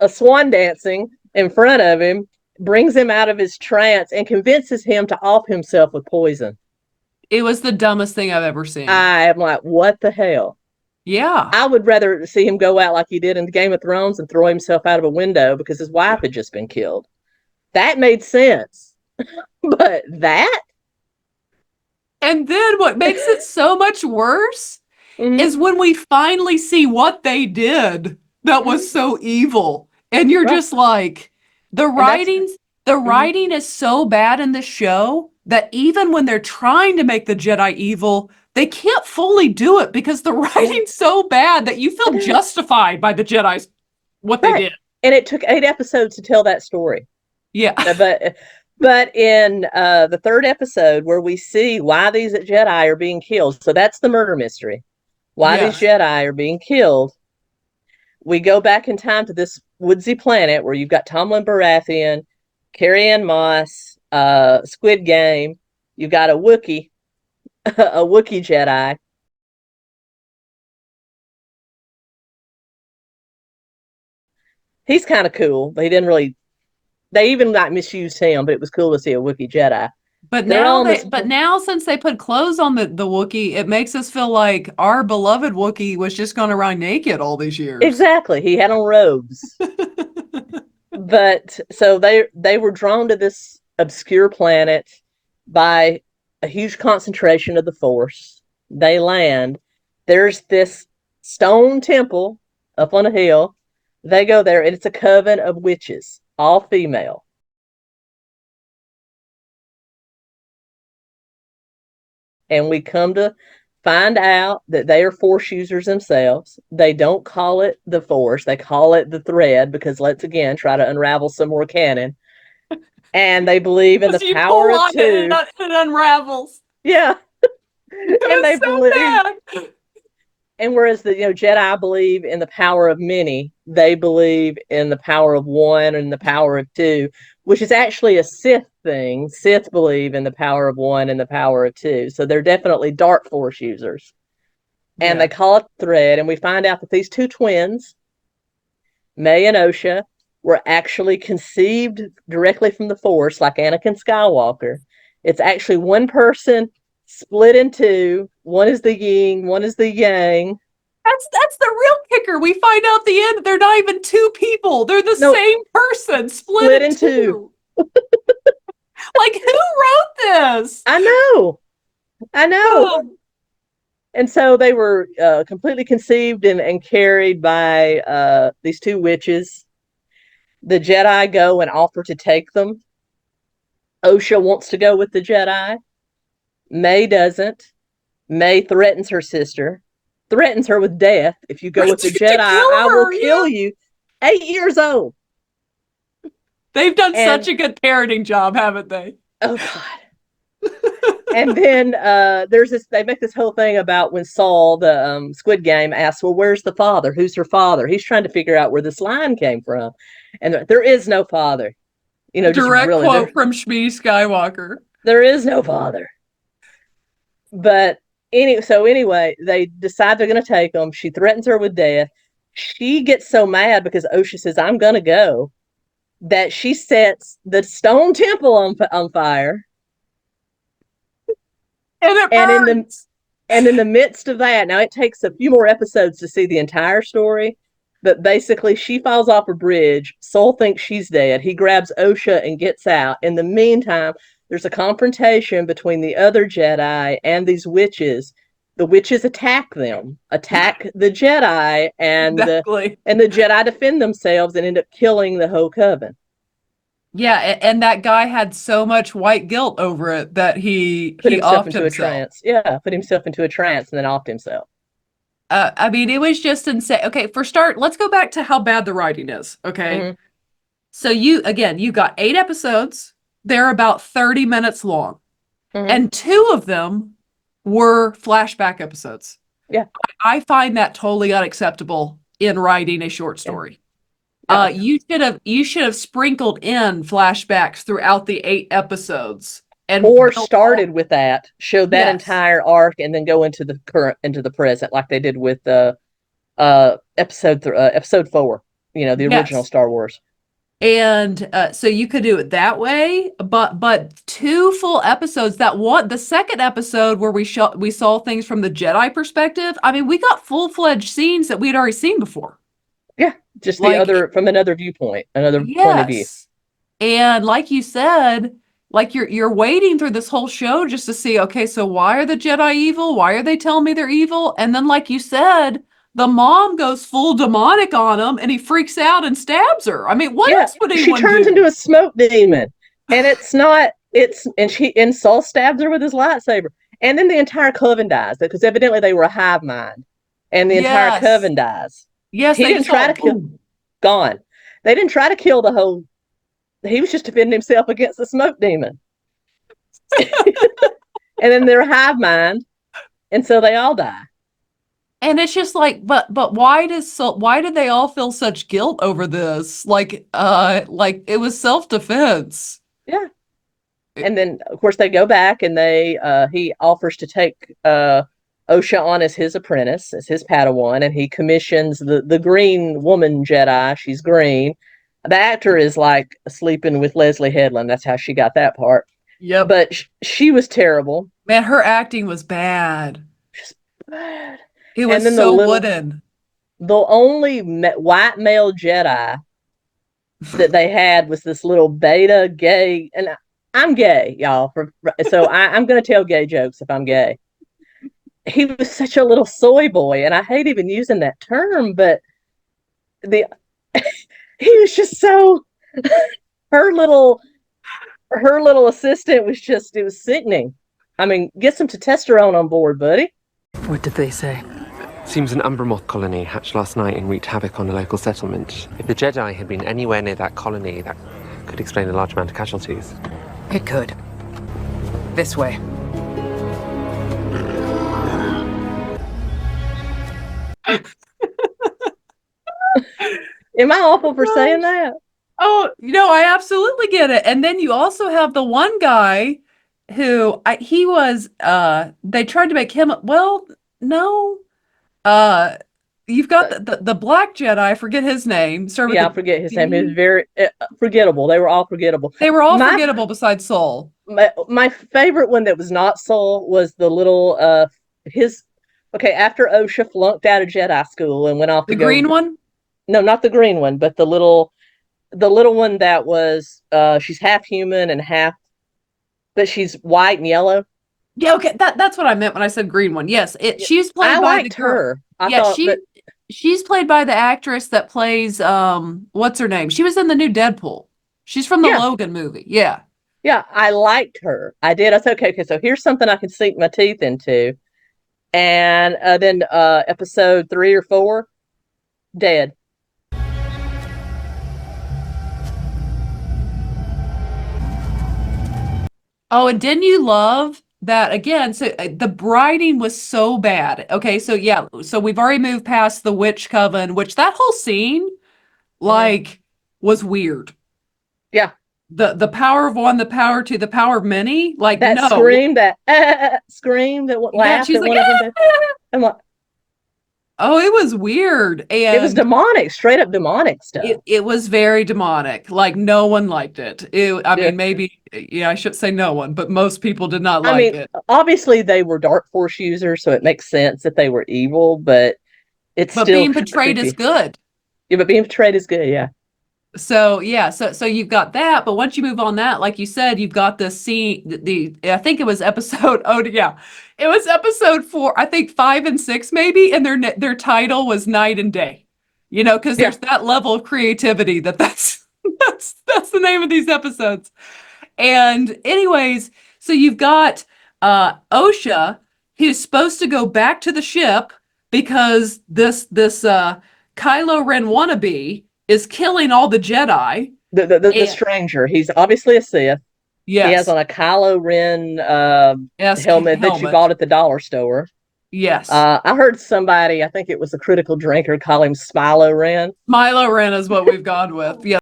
swan dancing in front of him, brings him out of his trance and convinces him to off himself with poison. It was the dumbest thing I've ever seen. I am like, what the hell? Yeah. I would rather see him go out like he did in Game of Thrones and throw himself out of a window because his wife had just been killed. That made sense. But that? And then what makes it so much worse is when we finally see what they did that was so evil. And you're just like, the writing is so bad in this show that even when they're trying to make the Jedi evil, they can't fully do it because the writing's so bad that you feel justified by the Jedi's what they did. And it took 8 episodes to tell that story. Yeah. But in the 3rd episode where we see why these Jedi are being killed, so that's the murder mystery. Why these Jedi are being killed. We go back in time to this woodsy planet where you've got Tomlin Baratheon, Carrie-Anne Moss, Squid Game. You've got a Wookiee Jedi. He's kind of cool, but he didn't really. They even misused him, but it was cool to see a Wookiee Jedi. But now, since they put clothes on the Wookiee, it makes us feel like our beloved Wookiee was just going around naked all these years. Exactly, he had on robes. But so they were drawn to this obscure planet by a huge concentration of the Force. They land. There's this stone temple up on a hill. They go there, and it's a coven of witches, all female. And we come to find out that they are Force users themselves. They don't call it the Force. They call it the thread because let's again try to unravel some more canon. And they believe in the power of 2. It unravels. Yeah. And they believe. Bad. And whereas the Jedi believe in the power of many, they believe in the power of 1 and the power of 2, which is actually a Sith thing. Sith believe in the power of 1 and the power of 2. So they're definitely dark Force users. And they call it thread. And we find out that these 2 twins, May and 𝗏𝗄, were actually conceived directly from the Force, like Anakin Skywalker. It's actually one person split in 2. One is the yin, one is the yang. That's the real kicker. We find out at the end that they're not even 2 people. They're the same person split in 2. Like, who wrote this? I know. And so they were completely conceived and carried by these 2 witches. The Jedi go and offer to take them. 𝗏𝗄 wants to go with the Jedi. May doesn't. May threatens her sister. Threatens her with death. If you go with the Jedi, I will kill you. 8 years old. They've done such a good parenting job, haven't they? Oh, God. And then they make this whole thing about when Saul, the Squid Game, asks, well, where's the father? Who's her father? He's trying to figure out where this line came from. And there is no father. Direct quote from 𝗙𝗍 Skywalker. There is no father. But anyway, they decide they're going to take them. She threatens her with death. She gets so mad because 𝗏𝗄 says, I'm going to go, that she sets the stone temple on fire. And it burns. And in the midst of that, now it takes a few more episodes to see the entire story, but basically she falls off a bridge. Saul thinks she's dead. He grabs 𝗏𝗄 and gets out. In the meantime, there's a confrontation between the other Jedi and these witches. The witches attack the Jedi, and the Jedi defend themselves and end up killing the whole coven. Yeah, and that guy had so much white guilt over it that he put himself into himself. A trance. Yeah, put himself into a trance and then offed himself. I mean, it was just insane. Okay, for start, let's go back to how bad the writing is. Okay, Mm-hmm. So you got 8 episodes. They're about 30 minutes long, and 2 of them were flashback episodes. Yeah. I find that totally unacceptable in writing a short story. You should have sprinkled in flashbacks throughout the 8 episodes, and or built started with that, showed that Yes. entire arc, and then go into the present, like they did with episode 4. You know, the original Yes. Star Wars. And so you could do it that way, but 2 full episodes. The second episode where we saw things from the Jedi perspective. I mean, we got full-fledged scenes that we'd already seen before. Yeah, just Like, from another viewpoint, another point of view. Yes. And like you said, like you're waiting through this whole show just to see, okay, so why are the Jedi evil? Why are they telling me they're evil? And then, like you said, the mom goes full demonic on him, and he freaks out and stabs her. I mean, what else would anyone She turns do? into a smoke demon, and and Saul stabs her with his lightsaber, and then the entire coven dies because evidently they were a hive mind, and the entire Yes. coven dies. Yes, He they didn't just try all- to kill. Gone. They didn't try to kill the whole. He was just defending himself against the smoke demon, and then they're hive mind, and so they all die. And it's just like, but why do they all feel such guilt over this? Like it was self-defense. Yeah. And then, of course, they go back, and he offers to take 𝗪𝗁 on as his apprentice, as his Padawan, and he commissions the green woman Jedi. She's green. The actor is like sleeping with Leslie Headland. That's how she got that part. Yep. But she was terrible. Man, her acting was bad. Bad. It was then so wooden. The only white male Jedi that they had was this little beta gay, and I'm gay, y'all. So I'm going to tell gay jokes if I'm gay. He was such a little soy boy, and I hate even using that term, but he was just so. Her little assistant was it was sickening. I mean, get some testosterone on board, buddy. What did they say? Seems an Umbra moth colony hatched last night and wreaked havoc on a local settlement. If the Jedi had been anywhere near that colony, that could explain a large amount of casualties. It could. This way. Am I awful for saying that? Oh, I absolutely get it. And then you also have the one guy who they tried to make him, well, no. You've got the black Jedi, I forget his name. I forget his name. He was very forgettable. They were all forgettable. They were all forgettable besides Saul. My favorite one that was not Saul was the little after 𝗪𝗁 flunked out of Jedi school and went off the green one? No, not the green one, but the little one that was she's half human and half, but she's white and yellow. Yeah, okay, that's what I meant when I said green one. Yes, she's played by liked her. She's played by the actress that plays what's her name? She was in the new Deadpool. She's from the Logan movie. Yeah. Yeah, I liked her. I did. I said, okay, so here's something I can sink my teeth into. And then episode 3 or 4, dead. Oh, and didn't you love that again? So the writing was so bad. Okay, so yeah, so we've already moved past the witch coven, which that whole scene, was weird. Yeah. The power of one, the power two, the power of many. Like that no. scream, that scream, that laughed. She's like, I'm like, oh, it was weird. And it was demonic, straight up demonic stuff. It was very demonic. Like no one liked it. I mean, maybe I should say no one, but most people did not like it. Obviously they were dark force users, so it makes sense that they were evil, but still being portrayed as good. Yeah, but being portrayed as good, yeah. So yeah, so you've got that, but once you move on that, like you said, you've got the scene. I think it was episode. Oh yeah, it was episode 4. I think 5 and 6 maybe, and their title was Night and Day. Because there's that level of creativity that's the name of these episodes. And anyways, so you've got 𝗪𝗁, who's supposed to go back to the ship because this Kylo Ren wannabe is killing all the Jedi. The stranger. He's obviously a Sith. Yes. He has on a Kylo Ren helmet that you bought at the dollar store. Yes. I heard somebody, I think it was a critical drinker, call him 𝗓𝗏. Milo Ren is what we've gone with. Yeah.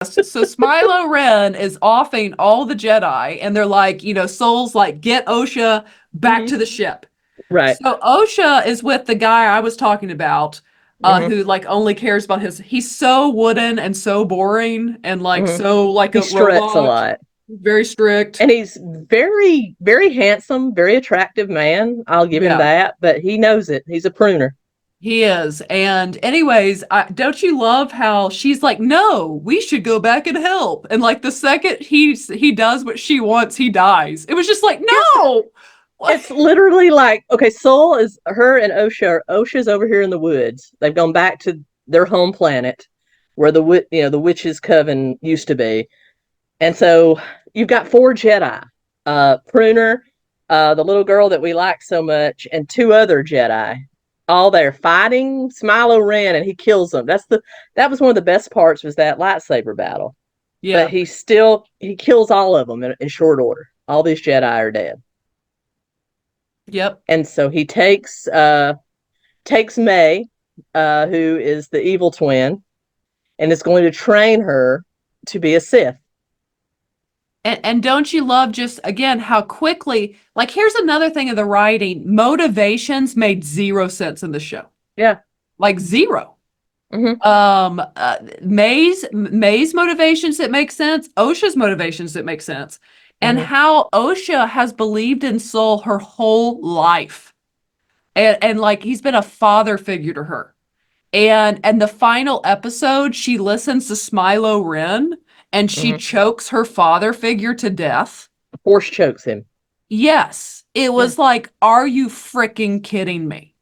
So Smilo Ren is offing all the Jedi, and they're like, Soul's like, get 𝗏𝗀 back to the ship. Right. So 𝗏𝗀 is with the guy I was talking about, who like only cares about he's so wooden and so boring and like so like he a struts robot, a lot. very strict. And he's very, very handsome, very attractive man. I'll give him that, but he knows it. He's a pruner. He is. And anyways, don't you love how she's like, no, we should go back and help. And like the second he does what she wants, he dies. It was just like, no. It's literally like, okay, Soul is her and 𝗏𝗀. 𝗏𝗀's over here in the woods. They've gone back to their home planet where the witch's coven used to be. And so you've got 4 Jedi. Pruner, the little girl that we like so much, and 2 other Jedi. All there fighting Smilo Ren, and he kills them. That was one of the best parts, was that lightsaber battle. Yeah. But he kills all of them in short order. All these Jedi are dead. Yep. And so he takes May, who is the evil twin, and is going to train her to be a Sith. And don't you love just, again, how quickly, like, here's another thing of the writing. Motivations made 0 sense in the show. Yeah. Like 0. May's motivations that make sense. 𝗏𝗀's motivations that make sense. And how 𝗏𝗀 has believed in Soul her whole life. And like, he's been a father figure to her. And the final episode, she listens to Smilo Ren, and she chokes her father figure to death. Force chokes him. Yes. It was like, are you freaking kidding me?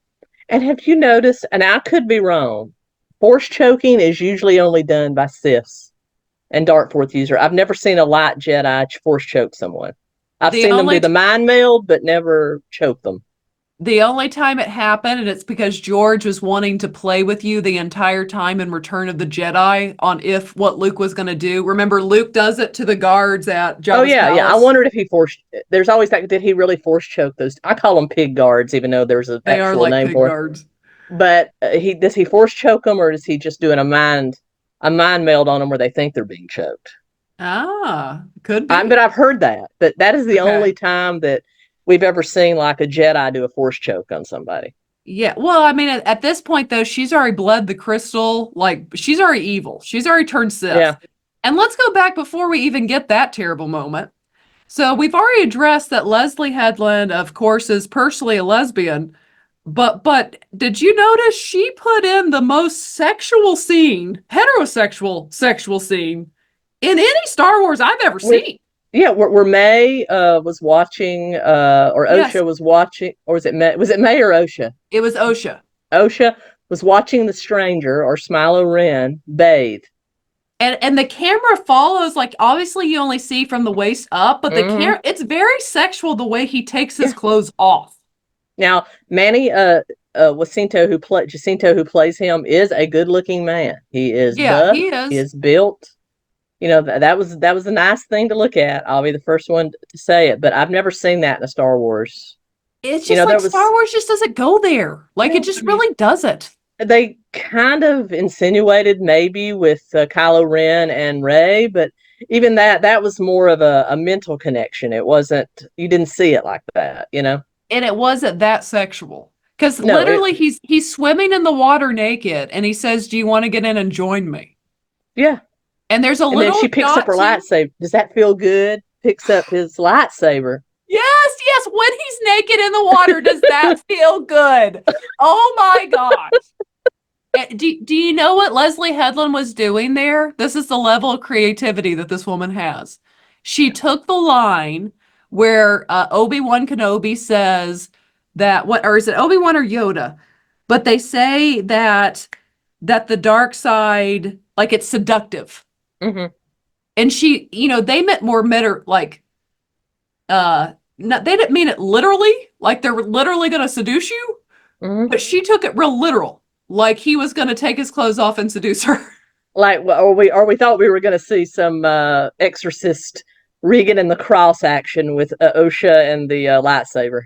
And have you noticed, and I could be wrong, force choking is usually only done by Siths and Dark Force user. I've never seen a light Jedi force choke someone. I've seen them do the mind meld, but never choke them. The only time it happened, and it's because George was wanting to play with you the entire time in Return of the Jedi on what Luke was going to do. Remember, Luke does it to the guards at Jabba's palace. I wondered if he there's always that, did he really force choke those? I call them pig guards, even though there's an actual name for guards. But does he force choke them, or is he just doing a mind meld on them where they think they're being choked? Could be. But I've heard that. But that is the only time that we've ever seen like a Jedi do a force choke on somebody. Yeah, well, I mean, at this point, though, she's already bled the crystal. Like, she's already evil. She's already turned Sith. Yeah. And let's go back before we even get that terrible moment. So we've already addressed that Leslie Headland, of course, is personally a lesbian. But did you notice she put in the most sexual scene, heterosexual sexual scene in any Star Wars I've ever seen? Yeah, where May was watching, or 𝗏𝗀 was watching, or was it May or 𝗏𝗀? It was 𝗏𝗀. 𝗏𝗀 was watching the stranger, or Smilo Ren, bathe. And the camera follows, like, obviously you only see from the waist up, but the camera, it's very sexual the way he takes his clothes off. Now, Manny Jacinto, who plays him, is a good-looking man. He is buff, he is. He is built. You know, that was a nice thing to look at. I'll be the first one to say it, but I've never seen that in a Star Wars. It's just like Star Wars just doesn't go there. Like, it just really doesn't. They kind of insinuated maybe with Kylo Ren and Rey, but even that was more of a mental connection. It wasn't, you didn't see it like that, you know? And it wasn't that sexual. Because literally he's swimming in the water naked, and he says, do you want to get in and join me? Yeah. And there's and then she picks up her lightsaber. Does that feel good? Picks up his lightsaber. Yes. When he's naked in the water, does that feel good? Oh my gosh. Do you know what Leslie Headland was doing there? This is the level of creativity that this woman has. She took the line where Obi-Wan Kenobi says that, or is it Obi-Wan or Yoda? But they say that the dark side, like, it's seductive. Mm-hmm. And she, they meant like, no, they didn't mean it literally, like they're literally going to seduce you. Mm-hmm. But she took it real literal, like he was going to take his clothes off and seduce her. Like, or we thought we were going to see some exorcist Regan and the cross action with 𝗂𝗃 and the lightsaber.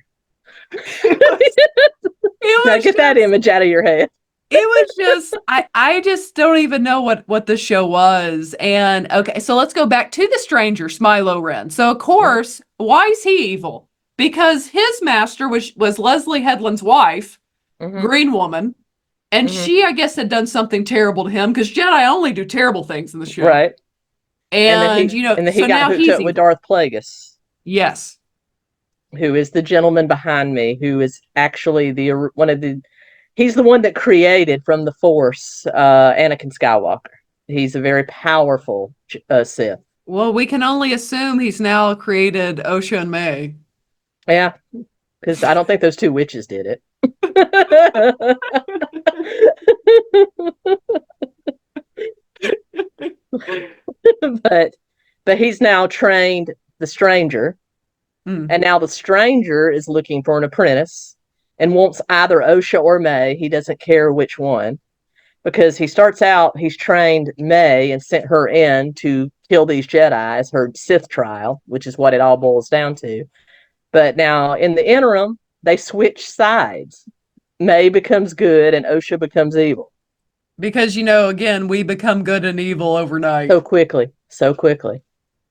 Now get that image out of your head. It was just, I just don't even know what the show was. And okay, so let's go back to the stranger, Smilo Ren. So of course, why is he evil? Because his master was Leslie Headland's wife, Green Woman, and she, I guess, had done something terrible to him because Jedi only do terrible things in the show, right? And he, you know, and then so he got now hooked he's up with Darth Plagueis. Yes, who is the gentleman behind me? Who is actually he's the one that created from the Force Anakin Skywalker. He's a very powerful Sith. Well, we can only assume he's now created 𝗂𝗃 and 𝗂𝗍. Yeah, because I don't think those two witches did it. but he's now trained the stranger, and now the stranger is looking for an apprentice and wants either 𝗂𝗃 or 𝗑. He doesn't care which one, because he starts out, he's trained 𝗑 and sent her in to kill these Jedi as her Sith trial, which is what it all boils down to. But now in the interim, they switch sides. 𝗑 becomes good and 𝗂𝗃 becomes evil. Because, you know, again, we become good and evil overnight. So quickly.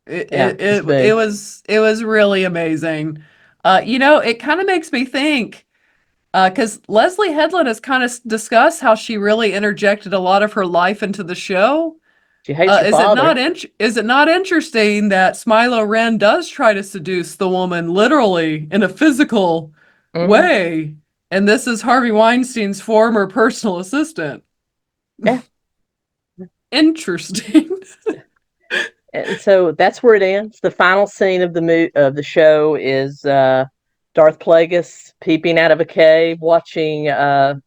It was really amazing. You know, it kind of makes me think, because Leslie Headland has kind of discussed how she really interjected a lot of her life into the show. She hates her father. Is it not interesting that Smilo Ren does try to seduce the woman literally in a physical way? And this is Harvey Weinstein's former personal assistant. Yeah. Interesting. And so that's where it ends. The final scene of the show is Darth Plagueis peeping out of a cave, watching Smilo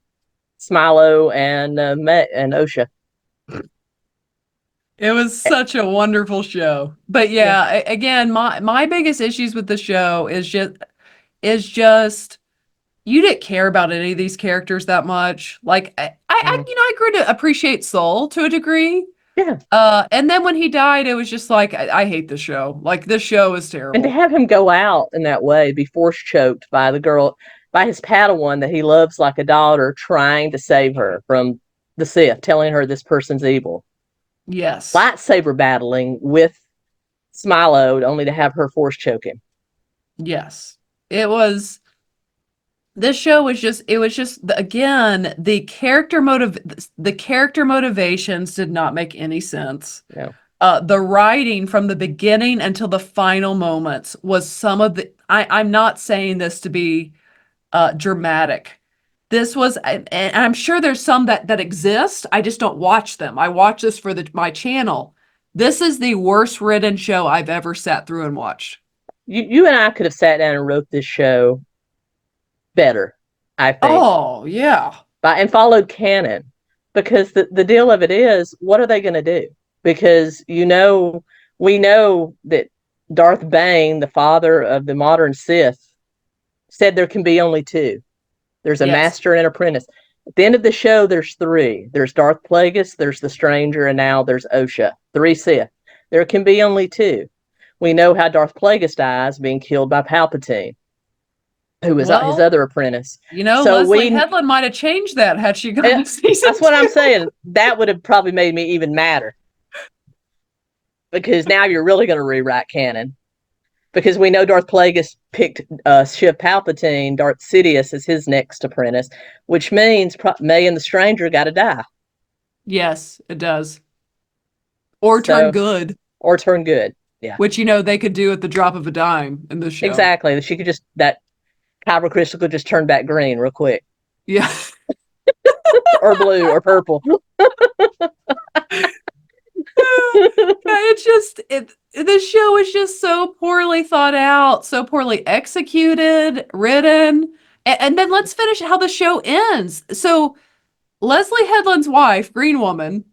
and 𝗂𝗃. It was such a wonderful show. But yeah, again, my biggest issues with the show is just you didn't care about any of these characters that much. Like I grew to appreciate Soul to a degree. Yeah. And then when he died, it was just like I hate the show. Like, this show is terrible. And to have him go out in that way, be force choked by the girl, by his Padawan that he loves like a daughter, trying to save her from the Sith, telling her this person's evil. Yes. Lightsaber battling with Smilo, only to have her force choke him. Yes. This show was just, again, the character motivations did not make any sense. No. The writing from the beginning until the final moments was some of the, I'm not saying this to be dramatic. This was, and I'm sure there's some that exist. I just don't watch them. I watch this for my channel. This is the worst written show I've ever sat through and watched. You and I could have sat down and wrote this show better, I think. Oh, yeah. And followed canon. Because the deal of it is, what are they going to do? Because, we know that Darth Bane, the father of the modern Sith, said there can be only two. There's a master and an apprentice. At the end of the show, there's three. There's Darth Plagueis, there's the Stranger, and now there's 𝗂𝗃. 3 Sith. There can be only two. We know how Darth Plagueis dies, being killed by Palpatine, who was his other apprentice. Leslie Headland might have changed that had she gone to season That's what 2. I'm saying. That would have probably made me even madder. Because now you're really going to rewrite canon. Because we know Darth Plagueis picked Sheev Palpatine, Darth Sidious, as his next apprentice, which means 𝗑 and the Stranger got to die. Yes, it does. Or turn good. Or turn good, yeah. Which, they could do at the drop of a dime in this show. Exactly. She could that kyber crystal could just turn back green real quick. Yeah. Or blue or purple. This show is just so poorly thought out, so poorly executed, written. And then let's finish how the show ends. So Leslie Headland's wife, Green Woman,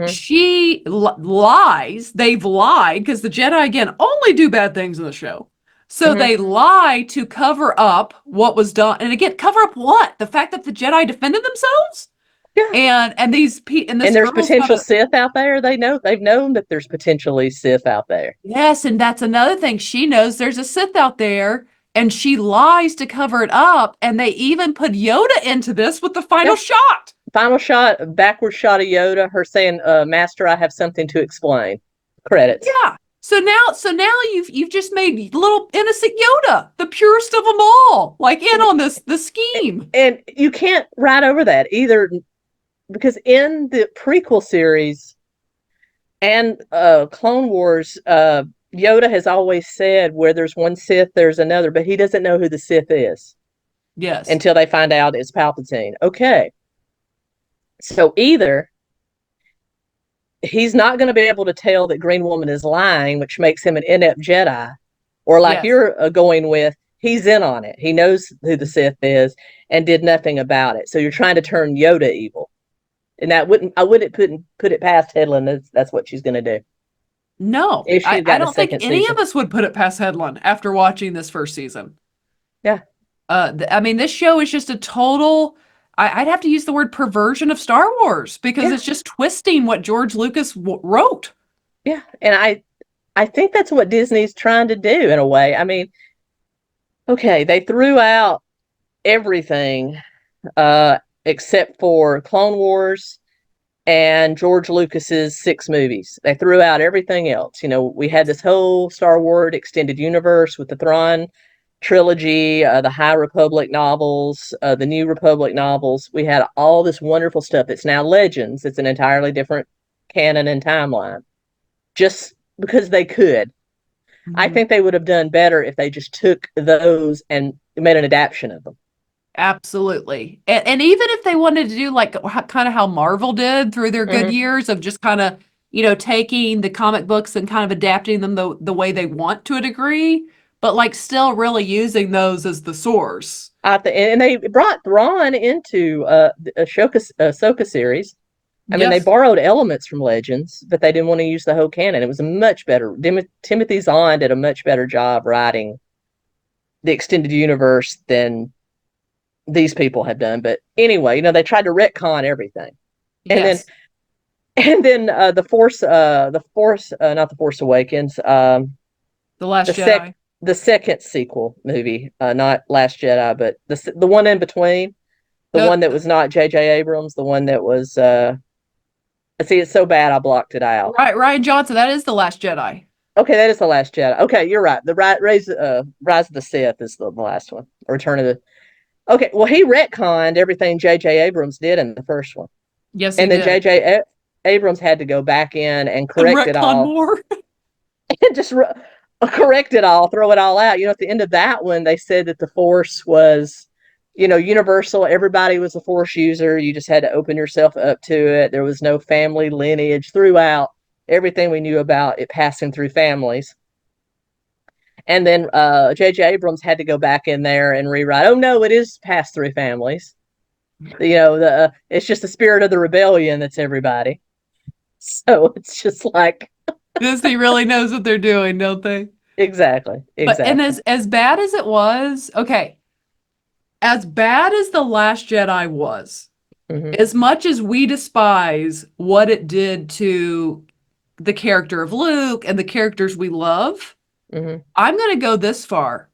she lies. They've lied because the Jedi, again, only do bad things in the show. So they lie to cover up what was done. And again, cover up what? The fact that the Jedi defended themselves? And this And there's girl's potential got Sith out there. They've known that there's potentially Sith out there. yes, and that's another thing. She knows there's a Sith out there, and she lies to cover it up. And they even put Yoda into this with the final shot. Final shot, backward shot of Yoda, her saying, "Master, I have something to explain." Credits. Yeah. So now you've just made little innocent Yoda, the purest of them all, like in on the scheme. And you can't write over that either, because in the prequel series and Clone Wars, Yoda has always said where there's one Sith, there's another, but he doesn't know who the Sith is. Yes. Until they find out it's Palpatine. Okay. So either he's not going to be able to tell that Green Woman is lying, which makes him an inept Jedi, or like you're going with, he's in on it. He knows who the Sith is and did nothing about it. So you're trying to turn Yoda evil. And I wouldn't put it past Hedlund. That's what she's going to do. No, I don't think any of us would put it past Hedlund after watching this first season. Yeah. I mean, this show is just a total, I'd have to use the word perversion of Star Wars, because it's just twisting what George Lucas wrote. Yeah. And I think that's what Disney's trying to do in a way. I mean, okay, they threw out everything except for Clone Wars and George Lucas's 6 movies. They threw out everything else. You know, we had this whole Star Wars extended universe with the Thrawn trilogy, the High Republic novels, the New Republic novels. We had all this wonderful stuff. It's now Legends. It's an entirely different canon and timeline. Just because they could. Mm-hmm. I think they would have done better if they just took those and made an adaptation of them. Absolutely. And even if they wanted to do like kind of how Marvel did through their good years of just kind of, you know, taking the comic books and kind of adapting them the way they want to a degree, but like still really using those as the source. And they brought Thrawn into the Ahsoka series. I mean, they borrowed elements from Legends, but they didn't want to use the whole canon. It was a much better, Timothy Zahn did a much better job writing the extended universe than these people have done. But anyway, you know, they tried to retcon everything. And then not the Force Awakens, The Last Jedi. The second sequel movie, not Last Jedi, but the one in between, one that was not J.J. Abrams, the one that was see, it's so bad I blocked it out. Right, Rian Johnson, that is The Last Jedi. Okay, that is The Last Jedi. Okay, you're right. The Rise of the Sith is the last one. Return of the Okay, well, he retconned everything J.J. Abrams did in the first one. Yes, and then J.J. Abrams had to go back in and correct it all. More. And just correct it all, throw it all out. You know, at the end of that one, they said that the Force was, you know, universal. Everybody was a Force user. You just had to open yourself up to it. There was no family lineage throughout. Everything we knew about it passing through families. And then J.J. Abrams had to go back in there and rewrite. Oh no, it is passed through families. You know, it's just the spirit of the rebellion that's everybody. So it's just like Disney really knows what they're doing, don't they? Exactly. But, and as bad as it was, okay, as bad as The Last Jedi was, as much as we despise what it did to the character of Luke and the characters we love, I'm going to go this far.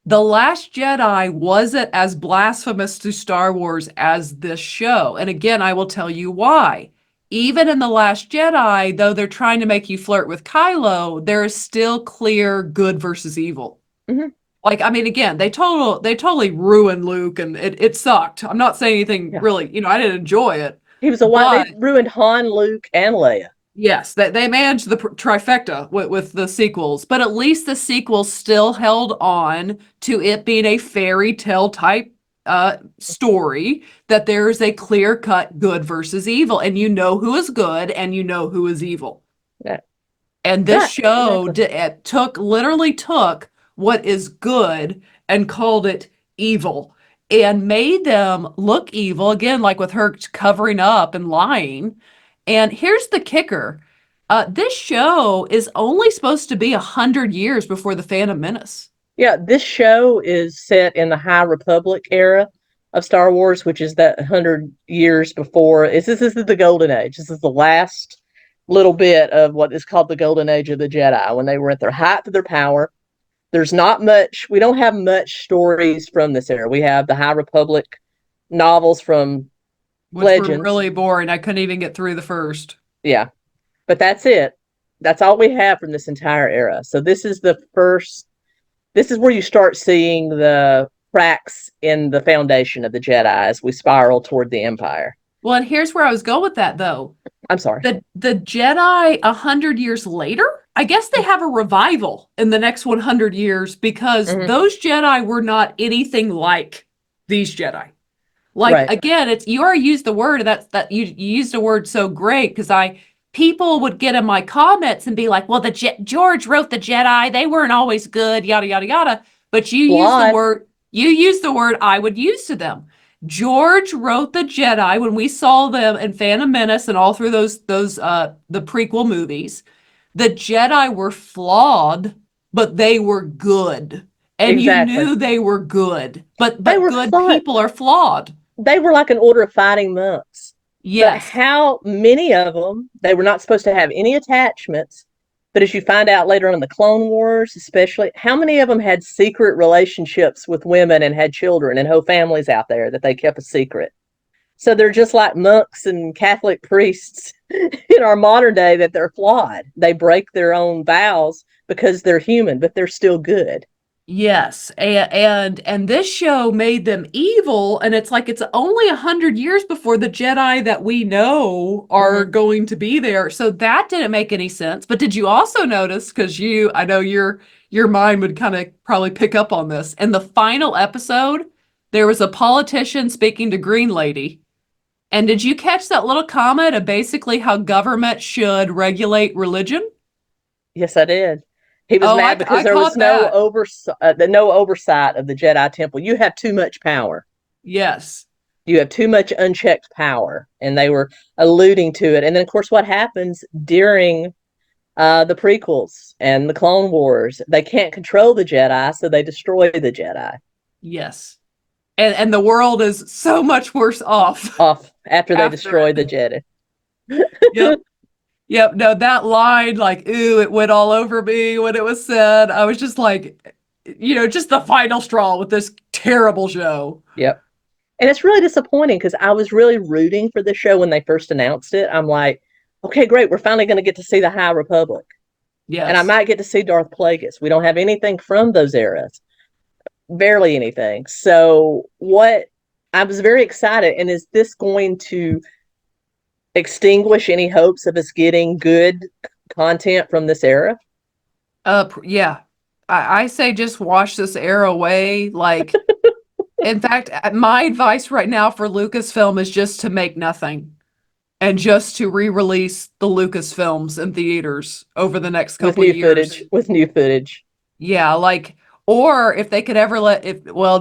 The Last Jedi wasn't as blasphemous to Star Wars as this show. And again, I will tell you why. Even in The Last Jedi, though they're trying to make you flirt with Kylo, there is still clear good versus evil. Like, I mean, again, they totally ruined Luke, and it sucked. I'm not saying anything really, you know, I didn't enjoy it. He was they ruined Han, Luke, and Leia. Yes, they managed the trifecta with the sequels, but at least the sequels still held on to it being a fairy tale type story, that there is a clear-cut good versus evil, and you know who is good and you know who is evil. Yeah. And this show literally took what is good and called it evil and made them look evil, again, like with her covering up and lying. And here's the kicker. This show is only supposed to be 100 years before The Phantom Menace. Yeah, this show is set in the High Republic era. of Star Wars, which is that 100 years before. This is the Golden Age. This is the last little bit of what is called the Golden Age of the Jedi, when they were at their height of their power. There's not much, we don't have much stories from this era. We have the High Republic novels from Which Legends. were really boring. I couldn't even get through the first. Yeah. But that's it. That's all we have from this entire era. So this is where you start seeing the cracks in the foundation of the Jedi as we spiral toward the Empire. Well, and here's where I was going with that, though. I'm sorry. The Jedi 100 years later, I guess they have a revival in the next 100 years because those Jedi were not anything like these Jedi. Like, Right. again, you already used the word, that you used a word so great, because people would get in my comments and be like, well, George wrote the Jedi, they weren't always good, yada, yada, yada. But you used the word I would use to them. George wrote the Jedi when we saw them in Phantom Menace and all through the prequel movies. The Jedi were flawed, but they were good. And Exactly. you knew they were good. But They were good flawed. people are flawed. They were like an order of fighting monks. Yes. But how many of them, they were not supposed to have any attachments. But as you find out later on in the Clone Wars, especially, how many of them had secret relationships with women and had children and whole families out there that they kept a secret? So they're just like monks and Catholic priests in our modern day, that they're flawed. They break their own vows because they're human, but they're still good. Yes, and this show made them evil, and it's like it's only 100 years before the Jedi that we know are going to be there. So that didn't make any sense. But did you also notice, because I know your mind would kind of probably pick up on this, in the final episode, there was a politician speaking to Green Lady. And did you catch that little comment of basically how government should regulate religion? Yes, I did. He was mad because there was no oversight of the Jedi Temple. You have too much power. Yes. You have too much unchecked power. And they were alluding to it. And then, of course, what happens during the prequels and the Clone Wars? They can't control the Jedi, so they destroy the Jedi. Yes. And the world is so much worse off. After they destroy the Jedi. Yep. Yep. No, that line, like, ooh, it went all over me when it was said. I was just like, just the final straw with this terrible show. Yep. And it's really disappointing because I was really rooting for the show when they first announced it. I'm like, okay, great. We're finally going to get to see the High Republic. Yes. And I might get to see Darth Plagueis. We don't have anything from those eras. Barely anything. So I was very excited. And is this going to extinguish any hopes of us getting good content from this era? Yeah. I say just wash this era away. Like, in fact, my advice right now for Lucasfilm is just to make nothing and just to re-release the Lucasfilms in theaters over the next couple of years. With new footage. Yeah, like, or if they could ever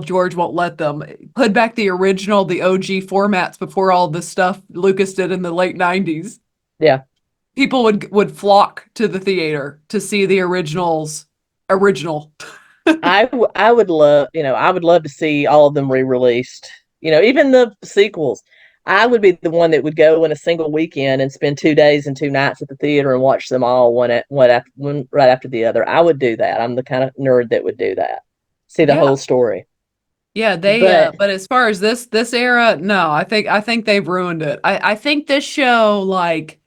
George won't let them, put back the original, the OG formats before all the stuff Lucas did in the late 90s. Yeah. People would flock to the theater to see the original. I would love to see all of them re-released. Even the sequels. I would be the one that would go in a single weekend and spend 2 days and 2 nights at the theater and watch them all one right after the other. I would do that. I'm the kind of nerd that would do that. See the whole story. Yeah, but as far as this era, no, I think they've ruined it. I think this show, like,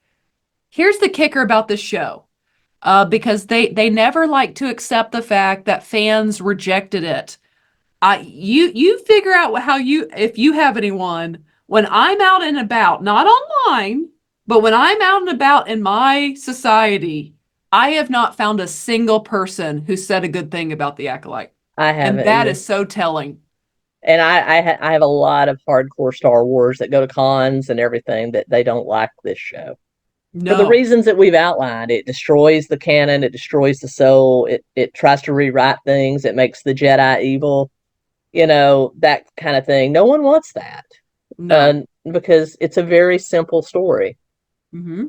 here's the kicker about this show. Because they never like to accept the fact that fans rejected it. You figure out if you have anyone. When I'm out and about, not online, but when I'm out and about in my society, I have not found a single person who said a good thing about the Acolyte. I haven't. And that is so telling. And I have a lot of hardcore Star Wars that go to cons and everything that they don't like this show. No. For the reasons that we've outlined. It destroys the canon. It destroys the soul. It tries to rewrite things. It makes the Jedi evil. That kind of thing. No one wants that. No. Because it's a very simple story. Mm-hmm.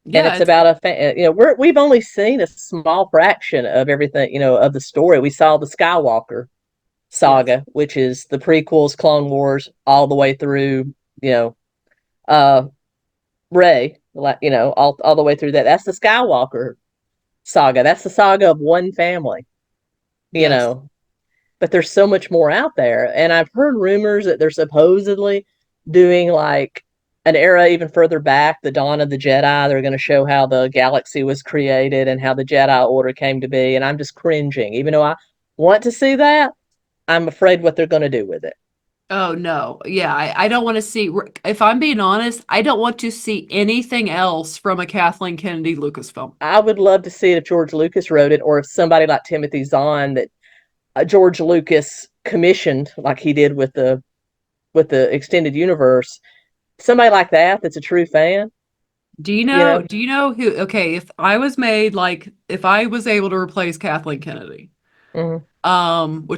Yeah, and it's about we've only seen a small fraction of everything, of the story. We saw the Skywalker saga, which is the prequels, Clone Wars, all the way through, Rey, all the way through that. That's the Skywalker saga. That's the saga of one family, Yes. But there's so much more out there. And I've heard rumors that they're supposedly doing like an era even further back, the dawn of the Jedi. They're going to show how the galaxy was created and how the Jedi Order came to be. And I'm just cringing. Even though I want to see that, I'm afraid what they're going to do with it. Oh, no. Yeah, I don't want to see, if I'm being honest, I don't want to see anything else from a Kathleen Kennedy Lucasfilm. I would love to see it if George Lucas wrote it, or if somebody like Timothy Zahn that George Lucas commissioned, like he did with the extended universe, somebody like that that's a true fan. Do you know who, okay, if I was able to replace Kathleen Kennedy, which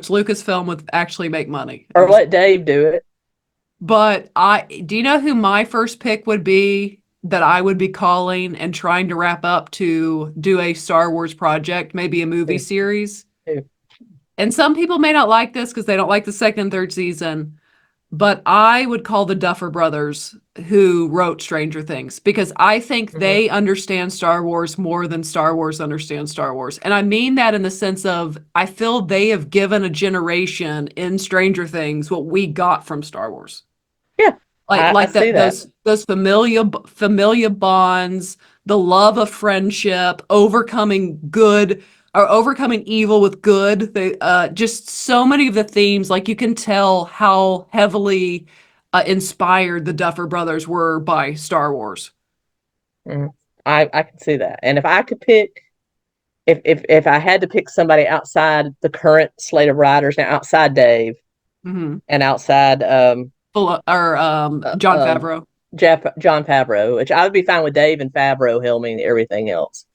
Lucasfilm would actually make money. Or let Dave do it. But do you know who my first pick would be that I would be calling and trying to wrap up to do a Star Wars project, maybe a movie series? Who? And some people may not like this because they don't like the second and third season, but I would call the Duffer Brothers, who wrote Stranger Things, because I think they understand Star Wars more than Star Wars understands Star Wars. And I mean that in the sense of, I feel they have given a generation in Stranger Things what we got from Star Wars. Yeah. Those familiar bonds, the love of friendship, overcoming evil with good. They just so many of the themes, like you can tell how heavily inspired the Duffer Brothers were by Star Wars. I can see that. And if I could pick, if I had to pick somebody outside the current slate of writers, now outside Dave and outside John Favreau. John Favreau, which I would be fine with Dave and Favreau helming everything else.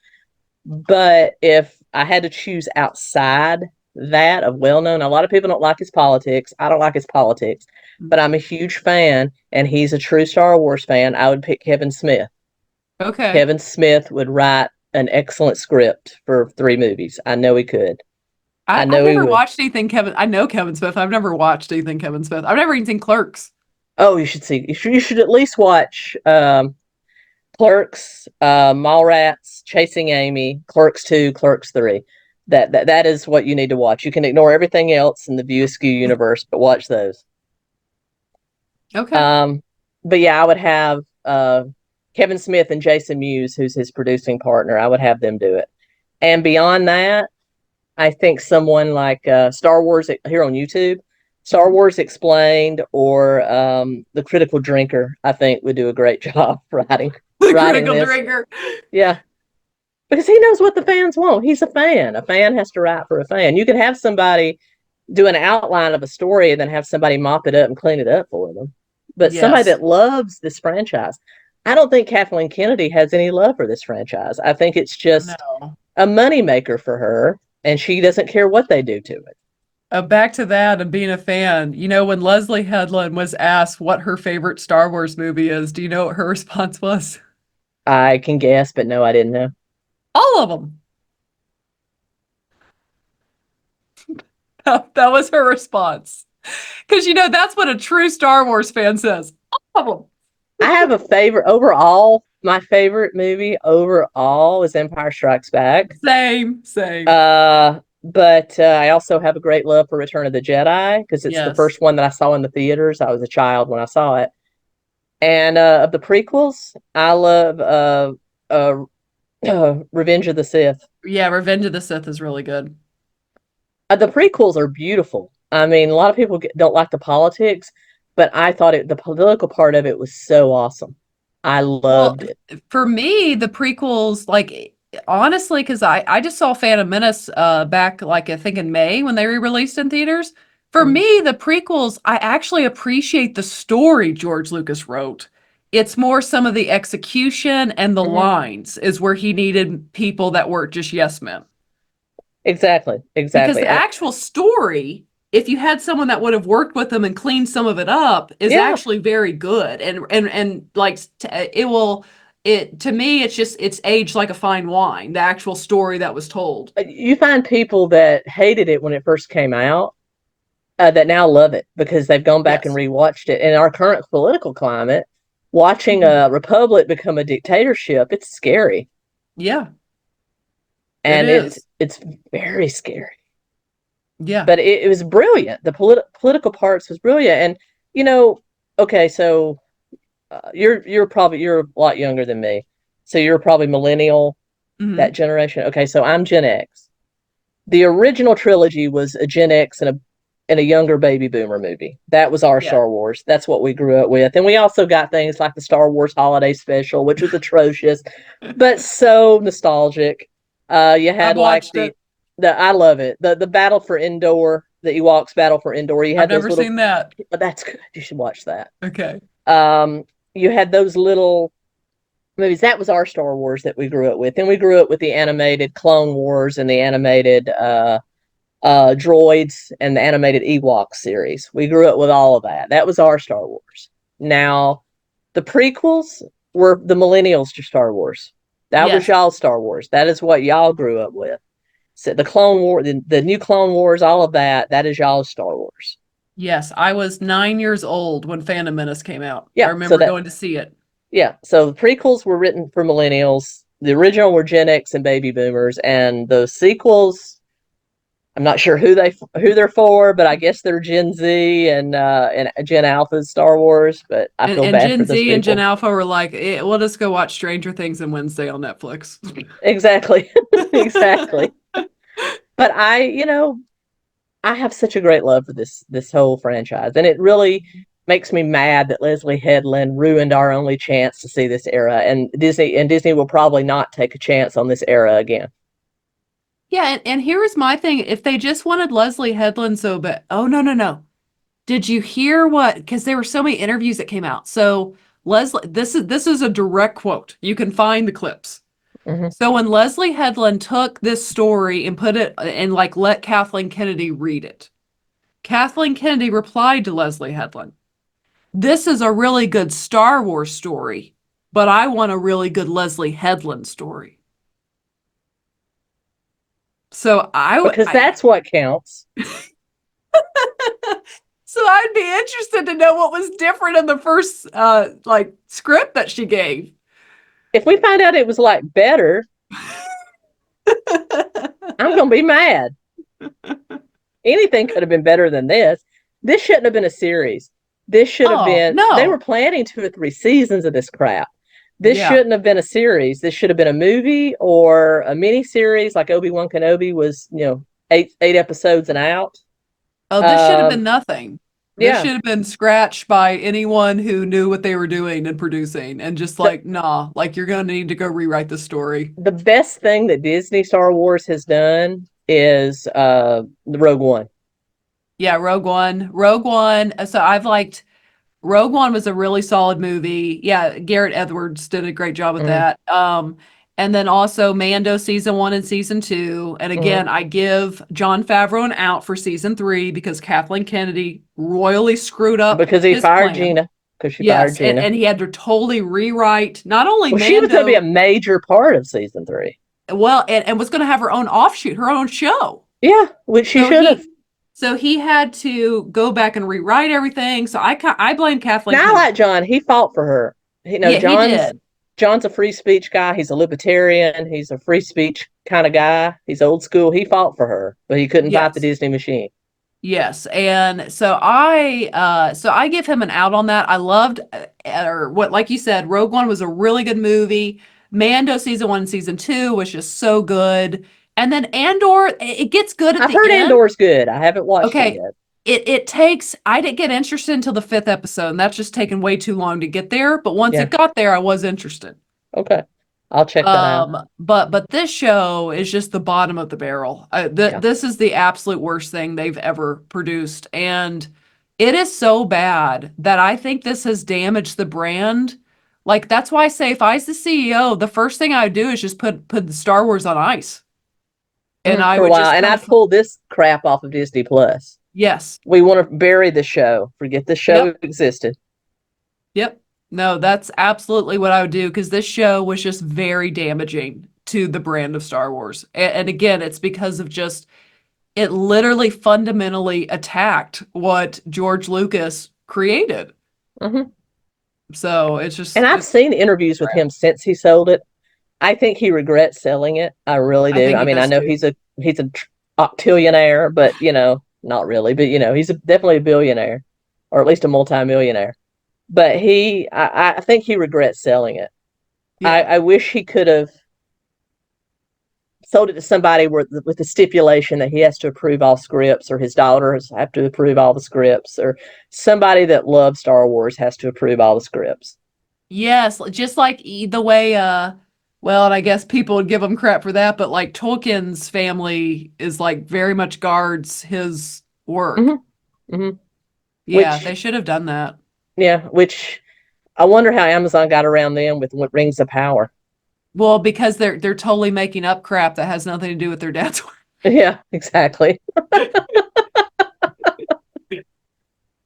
But if I had to choose outside that of well-known, a lot of people don't like his politics. I don't like his politics, but I'm a huge fan, and he's a true Star Wars fan. I would pick Kevin Smith. Okay. Kevin Smith would write an excellent script for 3 movies. I know he could. I've never watched anything I know Kevin Smith. I've never watched anything Kevin Smith. I've never even seen Clerks. Oh, you should see. You should at least watch Clerks, Mallrats, Chasing Amy, Clerks 2, Clerks 3. That is what you need to watch. You can ignore everything else in the View Askew universe, but watch those. Okay. But yeah, I would have Kevin Smith and Jason Mewes, who's his producing partner. I would have them do it. And beyond that, I think someone like Star Wars here on YouTube, Star Wars Explained, or The Critical Drinker, I think would do a great job writing Critical this. Drinker. Yeah. Because he knows what the fans want. He's a fan. A fan has to write for a fan. You could have somebody do an outline of a story and then have somebody mop it up and clean it up for them. But somebody that loves this franchise. I don't think Kathleen Kennedy has any love for this franchise. I think it's just a moneymaker for her, and she doesn't care what they do to it. Back to that and being a fan, when Leslie Headland was asked what her favorite Star Wars movie is, do you know what her response was? I can guess, but no, I didn't know. All of them. That was her response. Because, that's what a true Star Wars fan says. All of them. I have a favorite overall. My favorite movie overall is Empire Strikes Back. Same. But I also have a great love for Return of the Jedi, because it's the first one that I saw in the theaters. I was a child when I saw it. And of the prequels, I love Revenge of the Sith. Yeah, Revenge of the Sith is really good. The prequels are beautiful. I mean, a lot of people don't like the politics, but I thought the political part of it was so awesome. I loved it. For me, the prequels, honestly, because I just saw Phantom Menace back, I think in May when they re-released in theaters. For me, the prequels, I actually appreciate the story George Lucas wrote. It's more some of the execution and the lines is where he needed people that weren't just yes men. Exactly. Because the actual story, if you had someone that would have worked with them and cleaned some of it up, is actually very good. And to me, it's aged like a fine wine, the actual story that was told. You find people that hated it when it first came out, that now love it because they've gone back and Yes. rewatched it. In our current political climate, watching a republic become a dictatorship, it's scary. Yeah, And it is. it's very scary. Yeah. But it was brilliant. The political parts was brilliant. And okay, so you're a lot younger than me, so you're probably millennial, Mhm. that generation. Okay, so I'm Gen X. The original trilogy was a Gen X and a younger baby boomer movie. That was our Yeah. Star Wars. That's what we grew up with. And we also got things like the Star Wars Holiday Special, which was atrocious, but so nostalgic. You had I've like watched it. I love it. The Battle for Endor, the Ewoks Battle for Endor. You I've had those never little. seen that. That's good. You should watch that. Okay. You had those little movies. That was our Star Wars that we grew up with. And we grew up with the animated Clone Wars and the animated droids and the animated Ewok series. We grew up with all of that. That was our Star Wars. Now, the prequels were the millennials to Star Wars. That was Yes. y'all's Star Wars. That is what y'all grew up with. So the Clone War, the new Clone Wars, all of that, that is y'all's Star Wars. Yes, I was 9 years old when Phantom Menace came out. Yeah, I remember going to see it. Yeah, so the prequels were written for millennials. The original were Gen X and baby boomers, and the sequels, I'm not sure who they're for, but I guess they're Gen Z and Gen Alpha's Star Wars. But I feel And bad Gen for those Z and Gen people. Alpha were like, we'll just go watch Stranger Things and Wednesday on Netflix. Exactly, exactly. But I have such a great love for this whole franchise, and it really makes me mad that Leslie Headland ruined our only chance to see this era, and Disney will probably not take a chance on this era again. Yeah, and here is my thing. If they just wanted Leslie Headland so bad. Oh, no. Did you hear what? Because there were so many interviews that came out. So Leslie, this is a direct quote. You can find the clips. Mhm. So when Leslie Headland took this story and put it and like let Kathleen Kennedy read it, Kathleen Kennedy replied to Leslie Headland, "This is a really good Star Wars story, but I want a really good Leslie Headland story." So Because that's what counts. So I'd be interested to know what was different in the first script that she gave. If we find out it was like better, I'm gonna be mad. Anything could have been better than this. This shouldn't have been a series. This should have been. No. They were planning 2 or 3 seasons of this crap. This shouldn't have been a series. This should have been a movie or a mini series, like Obi-Wan Kenobi was. 8 episodes and out. Oh, this should have been nothing. This Yeah. should have been scratched by anyone who knew what they were doing and producing, and just nah, you're gonna need to go rewrite the story. The best thing that Disney Star Wars has done is the Rogue One. Yeah, Rogue One. So I've liked Rogue One was a really solid movie. Yeah, Garrett Edwards did a great job with that. And then also Mando season 1 and season 2. And again, I give Jon Favreau an out for season 3 because Kathleen Kennedy royally screwed up Because he his fired plan. Gina. Because she Yes, fired Gina. and he had to totally rewrite not only Well, Mando. she was going to be a major part of season 3. Well, and was going to have her own offshoot, her own show. Yeah, which she should have. So he had to go back and rewrite everything. So I blame Kathleen. Now I like John. He fought for her. He did. John's a free speech guy. He's a libertarian. He's a free speech kind of guy. He's old school. He fought for her, but he couldn't fight the Disney machine. Yes, and so I give him an out on that. I loved, like you said, Rogue One was a really good movie. Mando season 1 and season 2 was just so good, and then Andor, it gets good at the end. I've heard Andor's good. I haven't watched it yet. It takes, I didn't get interested until the 5th episode, and that's just taken way too long to get there. But once it got there, I was interested. Okay, I'll check that out. But this show is just the bottom of the barrel. This is the absolute worst thing they've ever produced, and it is so bad that I think this has damaged the brand. Like, that's why I say if I was the CEO, the first thing I would do is just put the Star Wars on ice. And I would just and I'd pull this crap off of Disney Plus. Yes. We want to bury the show. Forget the show existed. Yep. No, that's absolutely what I would do, because this show was just very damaging to the brand of Star Wars. And again, it's because of just it literally fundamentally attacked what George Lucas created. Mm-hmm. So it's just, and I've seen interviews with him since he sold it. I think he regrets selling it. I really do. think I he mean, I does know too. he's a octillionaire, but not really. But he's definitely a billionaire, or at least a multimillionaire. But I think he regrets selling it. Yeah. I wish he could have sold it to somebody with the stipulation that he has to approve all scripts, or his daughters have to approve all the scripts, or somebody that loves Star Wars has to approve all the scripts. Yes, just like the way, well, and I guess people would give him crap for that, but like Tolkien's family is like very much guards his work. Mm-hmm. Mm-hmm. Yeah, they should have done that. Yeah, which I wonder how Amazon got around them with Rings of Power. Well, because they're totally making up crap that has nothing to do with their dad's work. Yeah, exactly.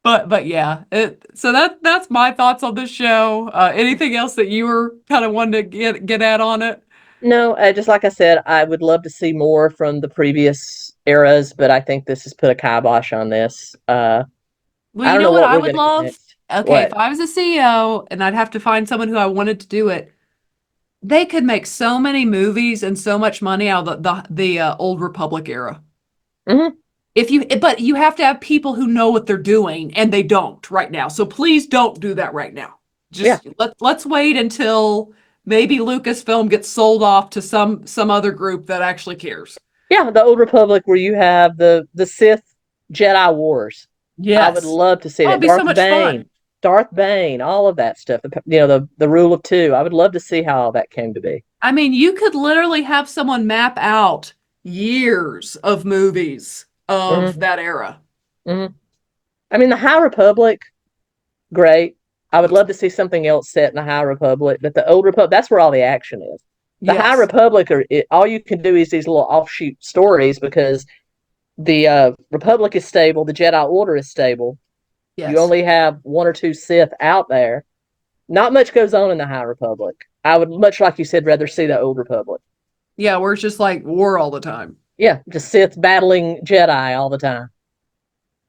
But yeah, so that's my thoughts on this show. Anything else that you were kind of wanting to get at on it? No, just like I said, I would love to see more from the previous eras, but I think this has put a kibosh on this. Well, I don't know what what I we're would gonna love? get next. Okay, What? if I was a CEO and I'd have to find someone who I wanted to do it, they could make so many movies and so much money out of the Old Republic era. Mm-hmm. But you have to have people who know what they're doing, and they don't right now. So please don't do that right now. Just let's wait until maybe Lucasfilm gets sold off to some other group that actually cares. Yeah, the Old Republic, where you have the Sith Jedi Wars. Yes, I would love to see that. It'd be so much fun. Darth Bane, all of that stuff. The rule of two. I would love to see how all that came to be. I mean, you could literally have someone map out years of movies of that era. Mm-hmm. I mean, the High Republic, great. I would love to see something else set in the High Republic, but the Old Republic, that's where all the action is. The High Republic, all you can do is these little offshoot stories, because the Republic is stable, the Jedi Order is stable. Yes. You only have one or two Sith out there. Not much goes on in the High Republic. I would, much like you said, rather see the Old Republic. Yeah, where it's just like war all the time. Yeah, just Sith battling Jedi all the time.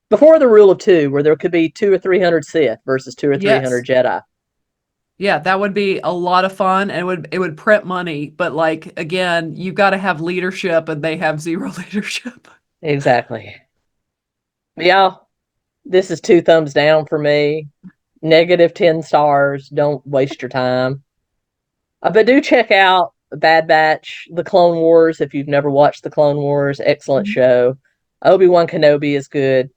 Before the rule of two, where there could be 200 or 300 Sith versus 200 or 300 Jedi. Yeah, that would be a lot of fun, and it would print money. But like, again, you got to have leadership, and they have zero leadership. Exactly. Yeah, this is 2 thumbs down for me. Negative 10 stars. Don't waste your time. But do check out Bad Batch, The Clone Wars, if you've never watched The Clone Wars. Excellent show. Obi-Wan Kenobi is good.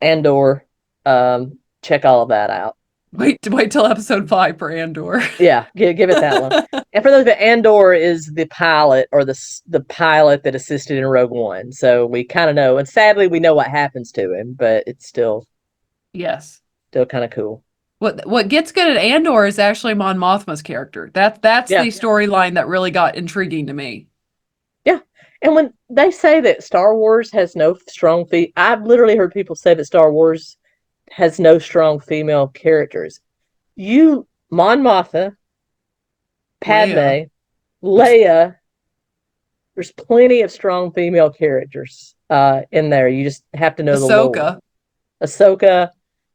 Andor. Check all of that out. Wait till episode 5 for Andor. Yeah, give it that one. And for those, Andor is the pilot, or the pilot that assisted in Rogue One. So we kind of know, and sadly we know what happens to him, but it's still still kind of cool. What gets good at Andor is actually Mon Mothma's character. That's the storyline that really got intriguing to me. Yeah, and when they say that Star Wars has no strong I've literally heard people say that Star Wars has no strong female characters. Mon Mothma, Padme, Leia. There's plenty of strong female characters in there. You just have to know the lore. Ahsoka.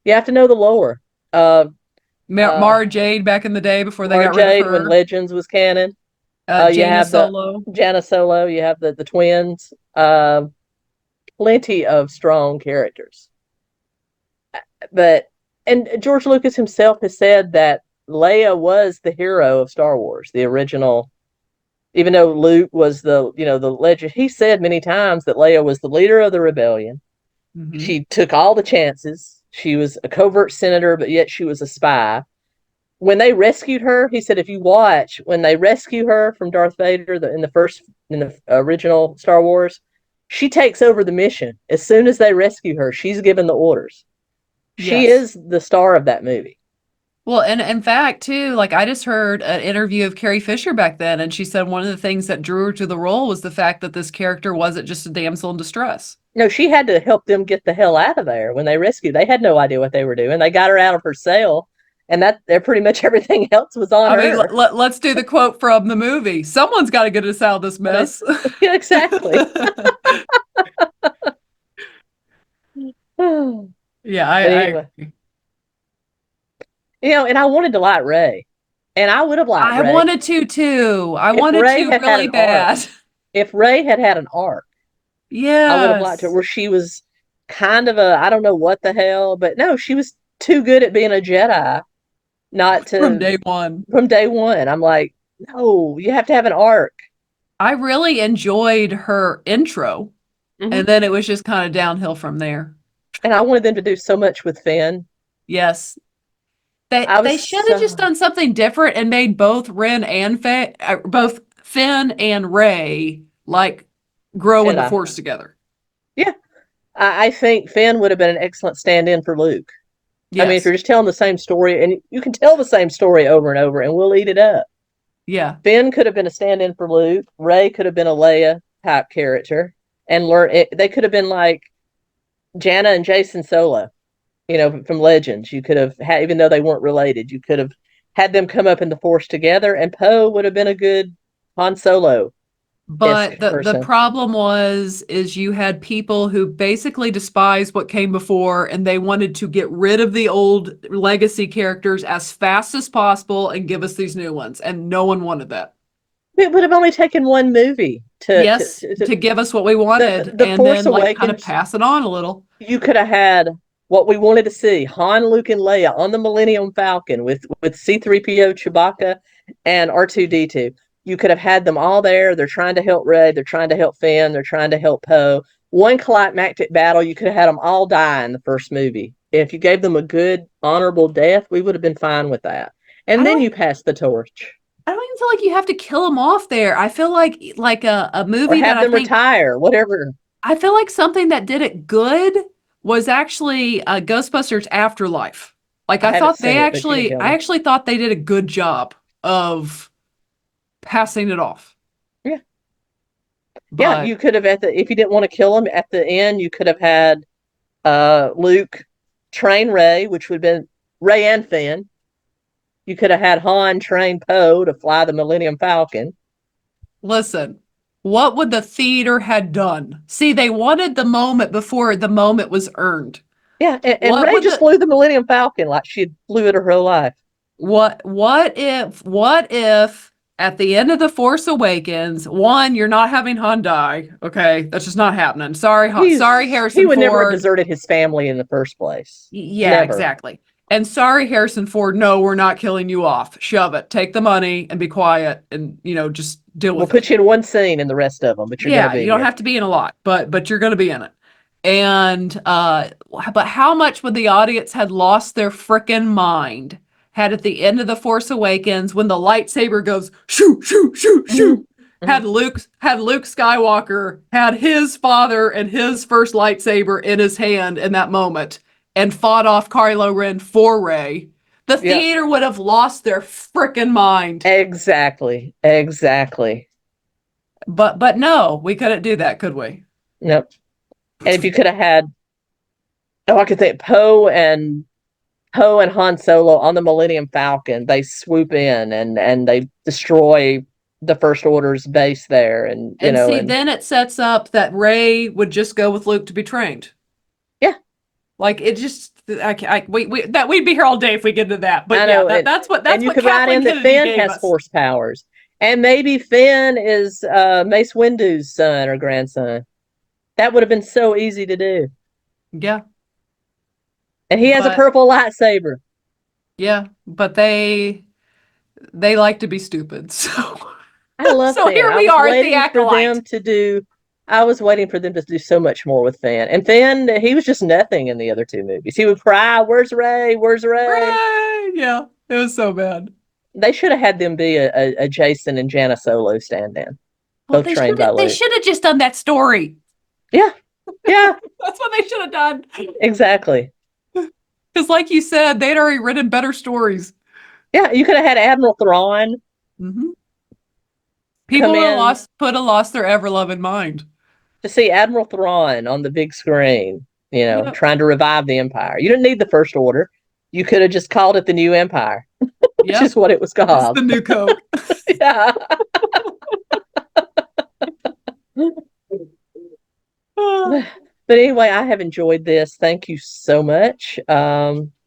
You have to know the lore. Mara Jade back in the day before they got rid of her. When Legends was canon. You have Jaina Solo. You have the twins. Plenty of strong characters. And George Lucas himself has said that Leia was the hero of Star Wars, the original. Even though Luke was the legend, he said many times that Leia was the leader of the rebellion. Mm-hmm. She took all the chances. She was a covert senator, but yet she was a spy. When they rescued her, he said, if you watch, when they rescue her from Darth Vader in the original Star Wars, she takes over the mission. As soon as they rescue her, she's given the orders. She is the star of that movie. Well, and in fact, too, like I just heard an interview of Carrie Fisher back then, and she said one of the things that drew her to the role was the fact that this character wasn't just a damsel in distress. No, she had to help them get the hell out of there when they rescued. They had no idea what they were doing. They got her out of her cell, and they're pretty much everything else was on her. I mean, let's do the quote from the movie. Someone's got to get us out of this mess. Yeah, exactly. Yeah, But anyway. And I wanted to like Ray. And I would have liked I Ray. wanted to too. I wanted Ray to had had really an bad. arc. If Ray had had an arc, I would have liked her Yes. where she was kind of I don't know what the hell, but no, she was too good at being a Jedi not to From day one. From day one. I'm like, no, you have to have an arc. I really enjoyed her intro, and then it was just kind of downhill from there. And I wanted them to do so much with Finn. Yes. They should have just done something different and made both Finn and Rey like grow in the Jedi. Force together. Yeah. I think Finn would have been an excellent stand-in for Luke. Yes. I mean, if you're just telling the same story, and you can tell the same story over and over, and we'll eat it up. Yeah. Finn could have been a stand-in for Luke. Rey could have been a Leia type character, and they could have been like Jannah and Jason Solo, from Legends. You could have had, even though they weren't related, you could have had them come up in the Force together, and Poe would have been a good Han Solo. But the problem is you had people who basically despised what came before, and they wanted to get rid of the old legacy characters as fast as possible and give us these new ones, and no one wanted that. It would have only taken one movie to give us what we wanted, the and Force then Awakens, kind of pass it on a little. You could have had what we wanted to see: Han, Luke, and Leia on the Millennium Falcon with C-3PO, Chewbacca, and R2-D2. You could have had them all there. They're trying to help Rey. They're trying to help Finn. They're trying to help Poe. One climactic battle. You could have had them all die in the first movie. If you gave them a good, honorable death, we would have been fine with that. And then you pass the torch. I don't even feel like you have to kill them off there. I feel like a movie or have them retire, whatever. I feel like something that did it good was actually Ghostbusters Afterlife. Like I actually thought they did a good job of passing it off. Yeah. Yeah, you could have if you didn't want to kill him at the end, you could have had Luke train Rey, which would have been Rey and Finn. You could have had Han train Poe to fly the Millennium Falcon. Listen, what would the theater had done? See, they wanted the moment before the moment was earned. Yeah, and Rey just flew the Millennium Falcon like she flew it her whole life. What if at the end of The Force Awakens, one, you're not having Han die. Okay, that's just not happening. Sorry, Harrison Ford. He would never have deserted his family in the first place. Yeah, never. Exactly. And sorry, Harrison Ford, no, we're not killing you off. Shove it. Take the money and be quiet and, just deal with it. We'll put you in one scene and the rest of them, but you're going to be you don't have to be in a lot, but you're going to be in it. And, but how much would the audience had lost their frickin' mind had at the end of The Force Awakens, when the lightsaber goes shoo, shoo, shoo, shoo, had Luke Skywalker had his father and his first lightsaber in his hand in that moment and fought off Kylo Ren for Rey, the theater would have lost their frickin' mind. Exactly. But no, we couldn't do that, could we? Nope. And if you could have had, I could think Poe and Han Solo on the Millennium Falcon, they swoop in and they destroy the First Order's base there, and then it sets up that Rey would just go with Luke to be trained. Yeah, like it just. We'd be here all day if we get into that. But I know, that's what. And you could write in that Finn has force powers, and maybe Finn is Mace Windu's son or grandson. That would have been so easy to do. Yeah. And he has a purple lightsaber. Yeah, but they like to be stupid. So I love so Finn. Here we are at the Acolyte. I was waiting for them to do so much more with Finn. And Finn, he was just nothing in the other two movies. He would cry, "Where's Rey? Where's Rey?" Rey! Yeah, it was so bad. They should have had them be a Jason and Jannah Solo stand-in. Well, both trained by Luke. They should have just done that story. Yeah. That's what they should have done. Exactly. Because like you said, they'd already written better stories. Yeah, you could have had Admiral Thrawn. Mm-hmm. People would have lost their ever-loving mind. To see Admiral Thrawn on the big screen, trying to revive the Empire. You didn't need the First Order. You could have just called it the New Empire, which is what it was called. It's the new code. Yeah. But anyway, I have enjoyed this. Thank you so much.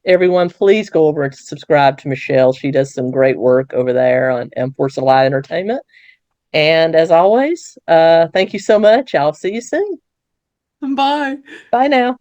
Everyone, please go over and subscribe to Michelle. She does some great work over there on 𝗚𝗂𝘀 Entertainment. And as always, thank you so much. I'll see you soon. Bye. Bye now.